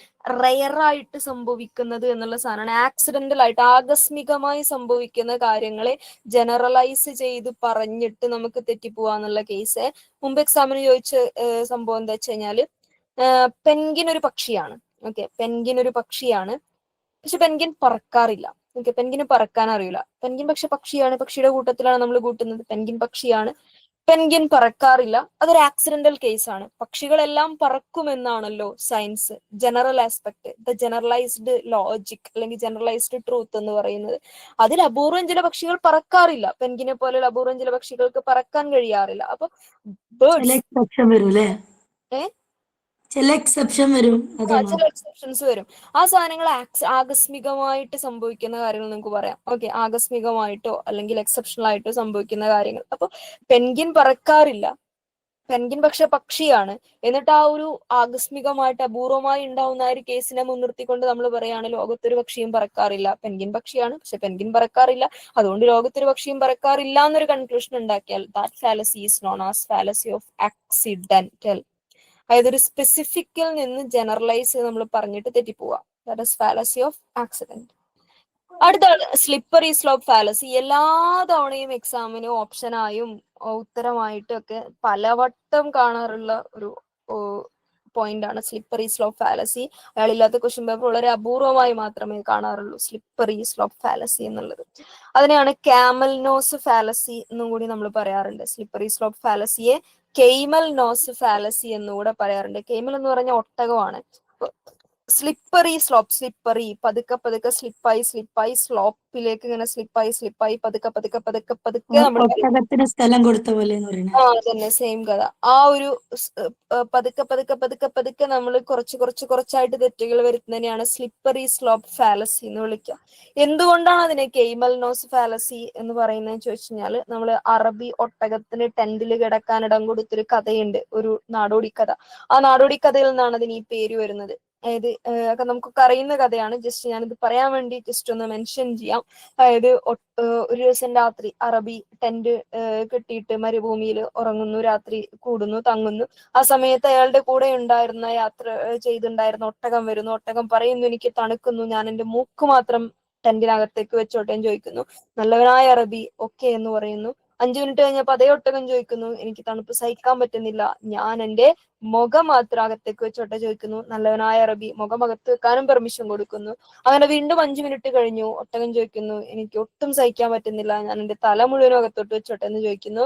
റയറായിട്ട് സംഭവിക്കുന്നത് എന്നുള്ള സാധനമാണ്. ആക്സിഡന്റൽ ആയിട്ട് ആകസ്മികമായി സംഭവിക്കുന്ന കാര്യങ്ങളെ ജനറലൈസ് ചെയ്ത് പറഞ്ഞിട്ട് നമുക്ക് തെറ്റിപ്പോവാന്നുള്ള കേസ്. മുമ്പ് എക്സാമിന് ചോദിച്ച സംഭവം എന്താ വെച്ച് കഴിഞ്ഞാല്, പെൻഗിൻ ഒരു പക്ഷിയാണ്. ഓക്കെ, പെൻഗിൻ ഒരു പക്ഷിയാണ്, പക്ഷെ പെൻഗിൻ പറക്കാറില്ല. ഓക്കെ, പെൻഗിന് പറക്കാൻ അറിയില്ല. പെൻഗിൻ പക്ഷെ പക്ഷിയാണ്, പക്ഷിയുടെ കൂട്ടത്തിലാണ് നമ്മൾ കൂട്ടുന്നത്. പെൻഗിൻ പക്ഷിയാണ്, പെൻഗിൻ പറക്കാറില്ല. അതൊരു ആക്സിഡന്റൽ കേസാണ്. പക്ഷികളെല്ലാം പറക്കുമെന്നാണല്ലോ science, general aspect, the generalised logic അല്ലെങ്കിൽ ജനറലൈസ്ഡ് ട്രൂത്ത് എന്ന് പറയുന്നത്. അതിൽ അപൂർവം ചില പക്ഷികൾ പറക്കാറില്ല. പെൻഗിനെ പോലെയുള്ള അപൂർവം ചില പക്ഷികൾക്ക് പറക്കാൻ കഴിയാറില്ല. അപ്പൊ ചില ബേർഡ്സ് എക്സെപ്ഷൻ വരും അല്ലേ? ചില എക്സെപ്ഷൻ വരും, അതാണോ? ചില എക്സെപ്ഷൻസ് വരും. ആ സാധനങ്ങൾ ആകസ്മികമായിട്ട് സംഭവിക്കുന്ന കാര്യങ്ങൾ നിങ്ങൾക്ക് പറയാം. ഓക്കെ, ആകസ്മികമായിട്ടോ അല്ലെങ്കിൽ എക്സെപ്ഷണൽ ആയിട്ടോ സംഭവിക്കുന്ന കാര്യങ്ങൾ. അപ്പൊ പെൻഗിൻ പറക്കാറില്ല, പെൻഗിൻ പക്ഷെ പക്ഷിയാണ്. എന്നിട്ട് ആ ഒരു ആകസ്മികമായിട്ട് അപൂർവമായി ഉണ്ടാവുന്ന ആ ഒരു കേസിനെ മുൻനിർത്തിക്കൊണ്ട് നമ്മൾ പറയാണ് ലോകത്തൊരു പക്ഷിയും പറക്കാറില്ല. പെൻഗിൻ പക്ഷിയാണ്, പക്ഷെ പെൻഗിൻ പറക്കാറില്ല, അതുകൊണ്ട് ലോകത്തൊരു പക്ഷിയും പറക്കാറില്ല എന്നൊരു കൺക്ലൂഷൻ ഉണ്ടാക്കിയാൽ that fallacy is known as fallacy of accidental. അതായത് ഒരു സ്പെസിഫിക്കിൽ നിന്ന് ജനറലൈസ് നമ്മൾ പറഞ്ഞിട്ട് തെറ്റിപ്പോവാ. That is fallacy of accident. അടുത്താണ് സ്ലിപ്പറി സ്ലോപ്പ് ഫാലസി. എല്ലാ തവണയും എക്സാമിന് ഓപ്ഷനായും ഉത്തരമായിട്ടും ഒക്കെ പലവട്ടം കാണാറുള്ള ഒരു പോയിന്റ് ആണ് സ്ലിപ്പറി സ്ലോപ്പ് ഫാലസി. അയാളില്ലാത്ത ക്വസ്റ്റ്യൻ പേപ്പർ വളരെ അപൂർവമായി മാത്രമേ കാണാറുള്ളൂ സ്ലിപ്പറി സ്ലോപ്പ് ഫാലസി എന്നുള്ളത്. അതിനെയാണ് ക്യാമൽ നോസ് ഫാലസി എന്നും കൂടി നമ്മൾ പറയാറുണ്ട്. സ്ലിപ്പറി സ്ലോപ്പ് ഫാലസിയെ കെയ്മൽ നോസ് ഫാലസി എന്നുകൂടെ പറയാറുണ്ട്. കെയ്മൽ എന്ന് പറഞ്ഞ ഒട്ടകമാണ്. സ്ലിപ്പറി സ്ലോപ്പ്, സ്ലിപ്പറി പതുക്കെ പതുക്കെ സ്ലിപ്പായി സ്ലിപ്പായി സ്ലോപ്പിലേക്ക് ഇങ്ങനെ സ്ലിപ്പായി പതുക്കെ പതുക്കെ പതുക്കെ പതുക്കെ നമ്മൾ ഒട്ടകത്തിന് സ്ഥലം കൊടുത്ത പോലെ എന്ന് പറയുന്നത്. തന്നെ സെയിം കഥ. ആ ഒരു പതുക്കെ പതുക്കെ പതുക്കെ പതുക്കെ നമ്മൾ കുറച്ചായിട്ട് തെറ്റുകൾ വരുത്തുന്നതിനെയാണ് സ്ലിപ്പറി സ്ലോപ്പ് ഫാലസി എന്ന് വിളിക്കുക. എന്തുകൊണ്ടാണ് അതിനെ കെയ്മൽ നോസ് ഫാലസി എന്ന് പറയുന്നത് ചോദിച്ചു കഴിഞ്ഞാൽ, നമ്മൾ അറബി ഒട്ടകത്തിന് ടെന്റിൽ കിടക്കാൻ ഇടം കൊടുത്തൊരു കഥയുണ്ട്, ഒരു നാടോടി കഥ. ആ നാടോടി കഥയിൽ നിന്നാണ് അതിന് ഈ പേര് വരുന്നത്. അതായത് ഒക്കെ നമുക്കൊക്കെ അറിയുന്ന കഥയാണ്. ജസ്റ്റ് ഞാനിത് പറയാൻ വേണ്ടി ജസ്റ്റ് ഒന്ന് മെൻഷൻ ചെയ്യാം. അതായത് ഒരു ദിവസം രാത്രി അറബി ടെന്റ് കെട്ടിയിട്ട് മരുഭൂമിയിൽ ഉറങ്ങുന്നു, രാത്രി കൂടുന്നു, തങ്ങുന്നു. ആ സമയത്ത് അയാളുടെ കൂടെ ഉണ്ടായിരുന്ന യാത്ര ചെയ്തിട്ടുണ്ടായിരുന്ന ഒട്ടകം വരുന്നു. ഒട്ടകം പറയുന്നു, എനിക്ക് തണുക്കുന്നു, ഞാൻ എന്റെ മൂക്ക് മാത്രം ടെന്റിനകത്തേക്ക് വെച്ചോട്ടെ എന്ന് ചോദിക്കുന്നു. നല്ലവനായ അറബി ഓക്കെ എന്ന് പറയുന്നു. 5 മിനിറ്റ് കഴിഞ്ഞപ്പോൾ അതേ ഒട്ടകം ചോദിക്കുന്നു, എനിക്ക് തണുപ്പ് സഹിക്കാൻ പറ്റുന്നില്ല, ഞാൻ എന്റെ മുഖം മാത്രം അകത്തേക്ക് വെച്ചോട്ടെ ചോദിക്കുന്നു. നല്ലവനായ അറബി മുഖം അകത്ത് വെക്കാനും പെർമിഷൻ കൊടുക്കുന്നു. അങ്ങനെ വീണ്ടും 5 മിനിറ്റ് കഴിഞ്ഞു, ഒട്ടകം ചോദിക്കുന്നു, എനിക്ക് ഒട്ടും സഹിക്കാൻ പറ്റുന്നില്ല, ഞാൻ എന്റെ തല മുഴുവനും അകത്തോട്ട് വെച്ചോട്ടെ എന്ന് ചോദിക്കുന്നു.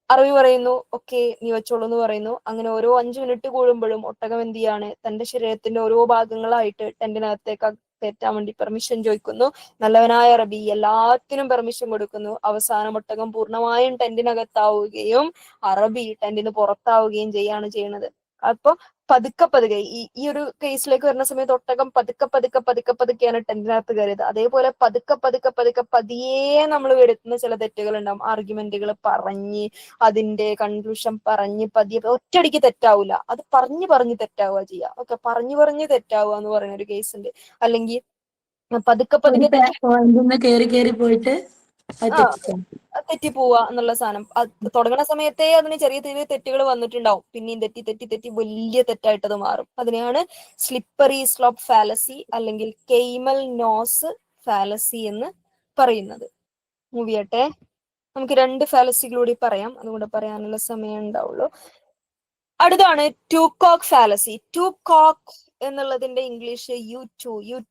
അറബി പറയുന്നു ഓക്കെ നീ വെച്ചോളൂ എന്ന് പറയുന്നു. അങ്ങനെ ഓരോ 5 മിനിറ്റ് കൂടുമ്പോഴും ഒട്ടകം എന്ത് ചെയ്യാണ്, തന്റെ ശരീരത്തിന്റെ ഓരോ ഭാഗങ്ങളായിട്ട് ടെന്റിനകത്തേക്ക് കയറ്റാൻ വേണ്ടി പെർമിഷൻ ചോദിക്കുന്നു. നല്ലവനായ അറബി എല്ലാത്തിനും പെർമിഷൻ കൊടുക്കുന്നു. അവസാനം ഒട്ടകം പൂർണ്ണമായും ടെന്റിനകത്താവുകയും അറബി ടെന്റിന് പുറത്താവുകയും ചെയ്യുന്നത്. അപ്പൊ പതുക്കെ പതുക്കെ ഈ ഒരു കേസിലേക്ക് വരുന്ന സമയത്ത് ഒട്ടകം പതുക്കെയാണ് ടെന്റിനകത്ത് കയറിയത്. അതേപോലെ പതുക്കെ പതിയെ നമ്മൾ വരുത്തുന്ന ചില തെറ്റുകൾ ഉണ്ടാവും. ആർഗ്യുമെന്റുകൾ പറഞ്ഞ് അതിന്റെ കൺക്ലൂഷൻ പറഞ്ഞ് പതിയെ, ഒറ്റയടിക്ക് തെറ്റാവൂല, അത് പറഞ്ഞു തെറ്റാവുക ചെയ്യുക. ഓക്കെ, പറഞ്ഞു തെറ്റാവുക എന്ന് പറയുന്ന ഒരു കേസ് ഉണ്ട്. അല്ലെങ്കിൽ പതുക്കെ കേറി പോയിട്ട് തെറ്റിപ്പോവുക എന്നുള്ള സാധനം. തുടങ്ങുന്ന സമയത്തേ അതിന് ചെറിയ ചെറിയ തെറ്റുകൾ വന്നിട്ടുണ്ടാവും. പിന്നെയും തെറ്റി വലിയ തെറ്റായിട്ട് അത് മാറും. അതിനെയാണ് സ്ലിപ്പറി സ്ലോപ്പ് ഫാലസി അല്ലെങ്കിൽ കെയ്മൽ നോസ് ഫാലസി എന്ന് പറയുന്നത്. മൂവിയട്ടെ, നമുക്ക് 2 ഫാലസികൾ കൂടി പറയാം, അതുകൂടെ പറയാനുള്ള സമയം ഉണ്ടാവുള്ളൂ. അടുത്താണ് ടൂകോക്ക് ഫാലസി. ടൂകോക്ക് എന്നുള്ളതിന്റെ ഇംഗ്ലീഷ് യു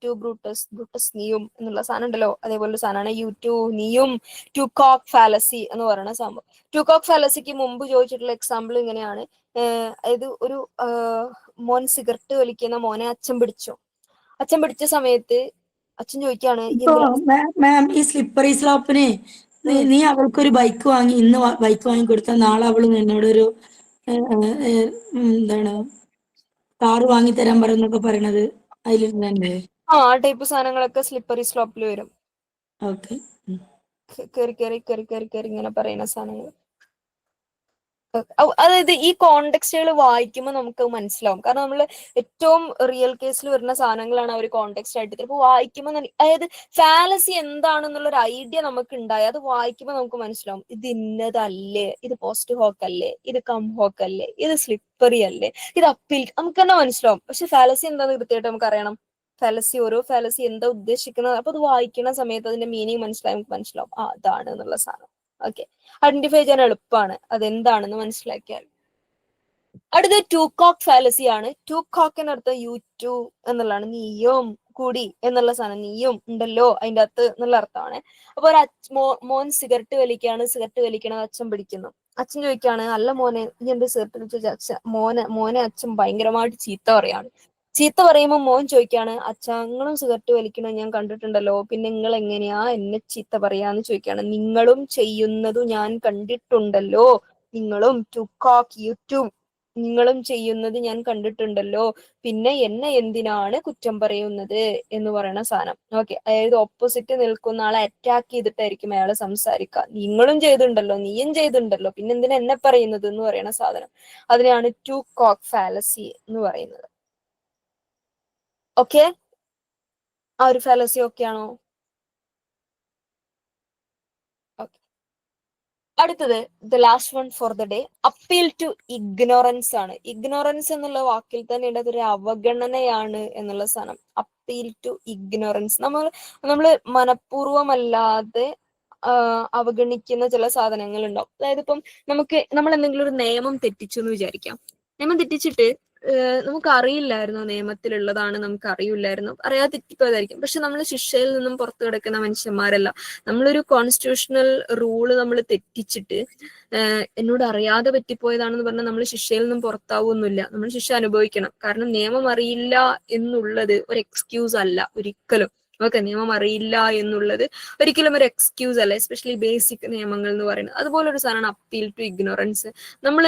ടു ബ്രൂട്ടസ് നീയും എന്നുള്ള സാധനം ഉണ്ടല്ലോ, അതേപോലെ സാധനമാണ് യു നീയും. ടൂകോക്ക് ഫാലസി എന്ന് പറയുന്ന സംഭവം. ടൂകോക്ക് ഫാലസിക്ക് മുമ്പ് ചോദിച്ചിട്ടുള്ള എക്സാമ്പിൾ ഇങ്ങനെയാണ്. അതായത് ഒരു മോൻ സിഗരറ്റ് വലിക്കുന്ന മോനെ അച്ഛൻ പിടിച്ച സമയത്ത് അച്ഛൻ ചോദിക്കാണ്, മാം ഈ സ്ലിപ്പറി സ്ലോപ്പിന് നീ അവൾക്കൊരു ബൈക്ക് വാങ്ങി, ഇന്ന് ബൈക്ക് വാങ്ങി കൊടുത്താൽ നാളെ അവള് എന്നോടൊരു എന്താണ് കാറ് വാങ്ങി തരാൻ പറയുന്നൊക്കെ പറയണത് അതിലുണ്ടേ. ആ ടൈപ്പ് സാധനങ്ങളൊക്കെ സ്ലിപ്പറി സ്ലോപ്പിൽ വരും. ഓക്കെ, കേറി ഇങ്ങനെ പറയുന്ന സാധനങ്ങൾ. അതായത് ഈ കോണ്ടെക്സ്റ്റുകൾ വായിക്കുമ്പോൾ നമുക്ക് മനസ്സിലാവും. കാരണം നമ്മൾ ഏറ്റവും റിയൽ കേസിൽ വരുന്ന സാധനങ്ങളാണ് അവർ കോണ്ടെക്സ്റ്റ് ആയിട്ട് ചിലപ്പോൾ വായിക്കുമ്പോൾ അതായത് ഫാലസി എന്താണെന്നുള്ള ഒരു ഐഡിയ നമുക്ക് ഉണ്ടായി അത് വായിക്കുമ്പോൾ നമുക്ക് മനസ്സിലാവും. ഇത് ഇന്നതല്ലേ, ഇത് പോസ്റ്റ് ഹോക്ക് അല്ലേ, ഇത് കം ഹോക്ക് അല്ലേ, ഇത് സ്ലിപ്പറി അല്ലേ, ഇത് അപ്പീൽ, നമുക്ക് തന്നെ മനസ്സിലാവും. പക്ഷെ ഫാലസി എന്താണെന്ന് കൃത്യമായിട്ട് നമുക്ക് അറിയണം. ഫാലസി ഓരോ ഫാലസി എന്താ ഉദ്ദേശിക്കുന്നത്, അപ്പൊ അത് വായിക്കുന്ന സമയത്ത് അതിന്റെ മീനിങ് മനസ്സിലായി നമുക്ക് മനസ്സിലാവും ആ അതാണ് എന്നുള്ള സാധനം. ഓക്കെ, ഐഡന്റിഫൈ ചെയ്യാൻ എളുപ്പമാണ് അതെന്താണെന്ന് മനസ്സിലാക്കിയാൽ. അടുത്ത ടു കോക്ക് ഫാലസി ആണ്. ടു കോക്ക് എന്നർത്ഥം യു ടു എന്നുള്ളതാണ്, നീയും കൂടി എന്നുള്ള സാധനം, നീയും ഉണ്ടല്ലോ അതിന്റെ അകത്ത് എന്നുള്ള അർത്ഥമാണ്. അപ്പൊ ഒരു മോൻ സിഗരറ്റ് വലിക്കാണ്, സിഗരറ്റ് വലിക്കണത് അച്ഛൻ പിടിക്കുന്നു. അച്ഛൻ ചോദിക്കാണ്, അല്ല മോനെ നീ എന്റെ സിഗരറ്റ് വലിച്ച അച്ഛൻ മോനെ അച്ഛൻ ഭയങ്കരമായിട്ട് ചീത്ത പറയാണ്. ചീത്ത പറയുമ്പോൾ മോൻ ചോദിക്കാണ്, അച്ഛാ നിങ്ങളും സിഗരറ്റ് വലിക്കണത് ഞാൻ കണ്ടിട്ടുണ്ടല്ലോ, പിന്നെ നിങ്ങൾ എങ്ങനെയാ എന്നെ ചീത്ത പറയാന്ന് ചോദിക്കാണ്. നിങ്ങളും ചെയ്യുന്നതും ഞാൻ കണ്ടിട്ടുണ്ടല്ലോ, നിങ്ങളും ടു കോക്ക് യു ടു, നിങ്ങളും ചെയ്യുന്നത് ഞാൻ കണ്ടിട്ടുണ്ടല്ലോ, പിന്നെ എന്നെ എന്തിനാണ് കുറ്റം പറയുന്നത് എന്ന് പറയുന്ന സാധനം. ഓക്കെ, അതായത് ഓപ്പോസിറ്റ് നിൽക്കുന്ന ആളെ അറ്റാക്ക് ചെയ്തിട്ടായിരിക്കും അയാള് സംസാരിക്കുക. നിങ്ങളും ചെയ്തിട്ടുണ്ടല്ലോ, നീയും ചെയ്തിട്ടുണ്ടല്ലോ, പിന്നെ എന്തിനാ എന്നെ പറയുന്നത് എന്ന് പറയുന്ന സാധനം. അതിനെയാണ് ടു കോക്ക് ഫാലസി എന്ന് പറയുന്നത്. ഓക്കെ, ആ ഒരു ഫാലസി ഓക്കെ ആണോ? ഓക്കെ, അടുത്തത് the last one for the day, appeal to ignorance ആണ്. ഇഗ്നോറൻസ് എന്നുള്ള വാക്കിൽ തന്നെ ഉള്ളത് ഒരു അവഗണനയാണ് എന്നുള്ള സാധനം. അപ്പീൽ ടു ഇഗ്നോറൻസ്, നമ്മൾ മനഃപൂർവ്വമല്ലാതെ അവഗണിക്കുന്ന ചില സാധനങ്ങൾ ഉണ്ടാവും. അതായത് ഇപ്പം നമ്മൾ എന്തെങ്കിലും ഒരു നിയമം തെറ്റിച്ചു എന്ന് വിചാരിക്കാം. നിയമം തെറ്റിച്ചിട്ട് നമുക്ക് അറിയില്ലായിരുന്നു നിയമത്തിലുള്ളതാണ്, നമുക്ക് അറിയില്ലായിരുന്നു, അറിയാതെ തെറ്റിപ്പോയതായിരിക്കും. പക്ഷെ നമ്മൾ ശിക്ഷയിൽ നിന്നും പുറത്തു കിടക്കുന്ന മനുഷ്യന്മാരല്ല. നമ്മളൊരു കോൺസ്റ്റിറ്റ്യൂഷണൽ റൂള് നമ്മൾ തെറ്റിച്ചിട്ട് എന്നോട് അറിയാതെ പറ്റിപ്പോയതാണെന്ന് പറഞ്ഞാൽ നമ്മൾ ശിക്ഷയിൽ നിന്നും പുറത്താവൊന്നുമില്ല, നമ്മൾ ശിക്ഷ അനുഭവിക്കണം. കാരണം നിയമം അറിയില്ല എന്നുള്ളത് ഒരു എക്സ്ക്യൂസ് അല്ല ഒരിക്കലും. ഓക്കെ, നിയമം അറിയില്ല എന്നുള്ളത് ഒരിക്കലും ഒരു എക്സ്ക്യൂസ് അല്ല, എസ്പെഷ്യലി ബേസിക് നിയമങ്ങൾ എന്ന് പറയുന്നത്. അതുപോലെ ഒരു സാധനമാണ് അപ്പീൽ ടു ഇഗ്നോറൻസ്. നമ്മൾ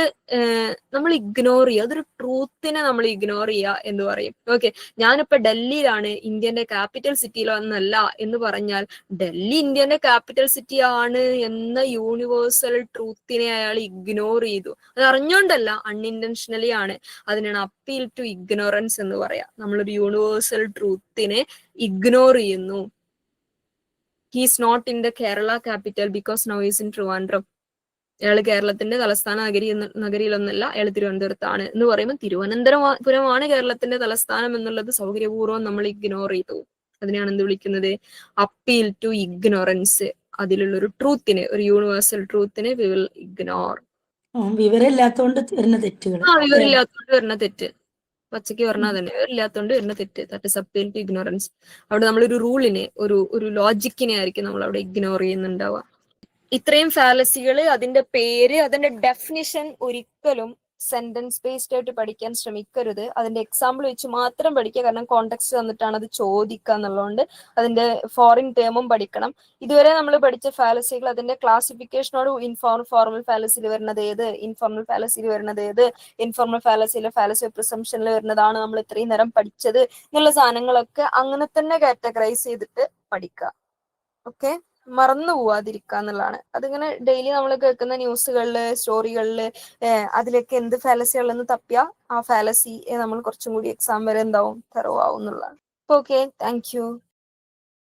ഇഗ്നോർ ചെയ്യുക, അതൊരു ട്രൂത്തിനെ നമ്മൾ ഇഗ്നോർ ചെയ്യുക എന്ന് പറയും. ഓക്കെ, ഞാനിപ്പോ ഡൽഹിയിലാണ്, ഇന്ത്യന്റെ ക്യാപിറ്റൽ സിറ്റിയിലോ എന്നല്ല എന്ന് പറഞ്ഞാൽ ഡൽഹി ഇന്ത്യന്റെ ക്യാപിറ്റൽ സിറ്റി ആണ് എന്ന യൂണിവേഴ്സൽ ട്രൂത്തിനെ അയാൾ ഇഗ്നോർ ചെയ്തു. അത് അറിഞ്ഞോണ്ടല്ല, അൺഇന്റൻഷനലി ആണ്. അതിനാണ് അപ്പീൽ ടു ഇഗ്നോറൻസ് എന്ന് പറയാ. നമ്മളൊരു യൂണിവേഴ്സൽ ട്രൂത്തിനെ ഇഗ്നോർ ചെയ്യുന്നു. He's not in the Kerala capital because now is in Trivandrum. അയാൾ കേരളത്തിന്റെ തലസ്ഥാന നഗരിയിലൊന്നല്ല, അയാൾ തിരുവനന്തപുരത്താണ് എന്ന് പറയുമ്പോൾ തിരുവനന്തപുരമാണ് കേരളത്തിന്റെ തലസ്ഥാനം എന്നുള്ളത് സൗകര്യപൂർവ്വം നമ്മൾ ഇഗ്നോർ ചെയ്തു. അതിനെയാണ് എന്ത് വിളിക്കുന്നത്? Appeal to ignorance. അതിലുള്ള ഒരു ട്രൂത്തിനെ, ഒരു യൂണിവേഴ്സൽ ട്രൂത്തിനെ വി വിൽ ഇഗ്നോർ. വിവരമില്ലാത്തോണ്ട് വരുന്ന തെറ്റുകൾ. വിവരമില്ലാത്തോണ്ട് വരുന്ന തെറ്റ്, പച്ചയ്ക്ക് പറഞ്ഞാൽ തന്നെ ഇല്ലാത്തോണ്ട് വരുന്ന തെറ്റ്, that is appeal to ignorance. അവിടെ നമ്മളൊരു റൂളിനെ, ഒരു ലോജിക്കിനെ ആയിരിക്കും നമ്മൾ അവിടെ ഇഗ്നോർ ചെയ്യുന്നുണ്ടാവുക. ഇത്രയും ഫാലസികൾ, അതിന്റെ പേര്, അതിന്റെ ഡെഫിനിഷൻ ഒരിക്കലും സെന്റൻസ് ബേസ്ഡ് ആയിട്ട് പഠിക്കാൻ ശ്രമിക്കരുത്. അതിന്റെ എക്സാമ്പിൾ വെച്ച് മാത്രം പഠിക്കുക. കാരണം കോണ്ടെക്സ്റ്റ് തന്നിട്ടാണ് അത് ചോദിക്കുക എന്നുള്ളതുകൊണ്ട് അതിന്റെ ഫോറിൻ ടേമും പഠിക്കണം. ഇതുവരെ നമ്മൾ പഠിച്ച ഫാലസികൾ അതിന്റെ ക്ലാസിഫിക്കേഷനോട് ഫോർമൽ ഫാലസിയിൽ വരുന്നത് ഏത്, ഇൻഫോർമൽ ഫാലസിയിൽ വരുന്നത് ഏത്, ഇൻഫോർമൽ ഫാലസിയിലെ ഫാലസി ഓഫ് പ്രിസംഷനിൽ വരുന്നതാണ് നമ്മൾ ഇത്രയും നേരം പഠിച്ചത് എന്നുള്ള സാധനങ്ങളൊക്കെ അങ്ങനെ തന്നെ കാറ്റഗറൈസ് ചെയ്തിട്ട് പഠിക്കുക. ഓക്കെ, മറന്നു പോവാതിരിക്കുക എന്നുള്ളതാണ്. അതിങ്ങനെ ഡെയിലി നമ്മൾ കേൾക്കുന്ന ന്യൂസുകളില്, സ്റ്റോറികളില് അതിലൊക്കെ എന്ത് ഫാലസി ഉള്ളതെന്ന് തപ്പിയാ ആ ഫാലസി നമ്മൾ കുറച്ചും കൂടി എക്സാം വരെ എന്താവും, തെറവാവും എന്നുള്ളതാണ്. Okay, thank you.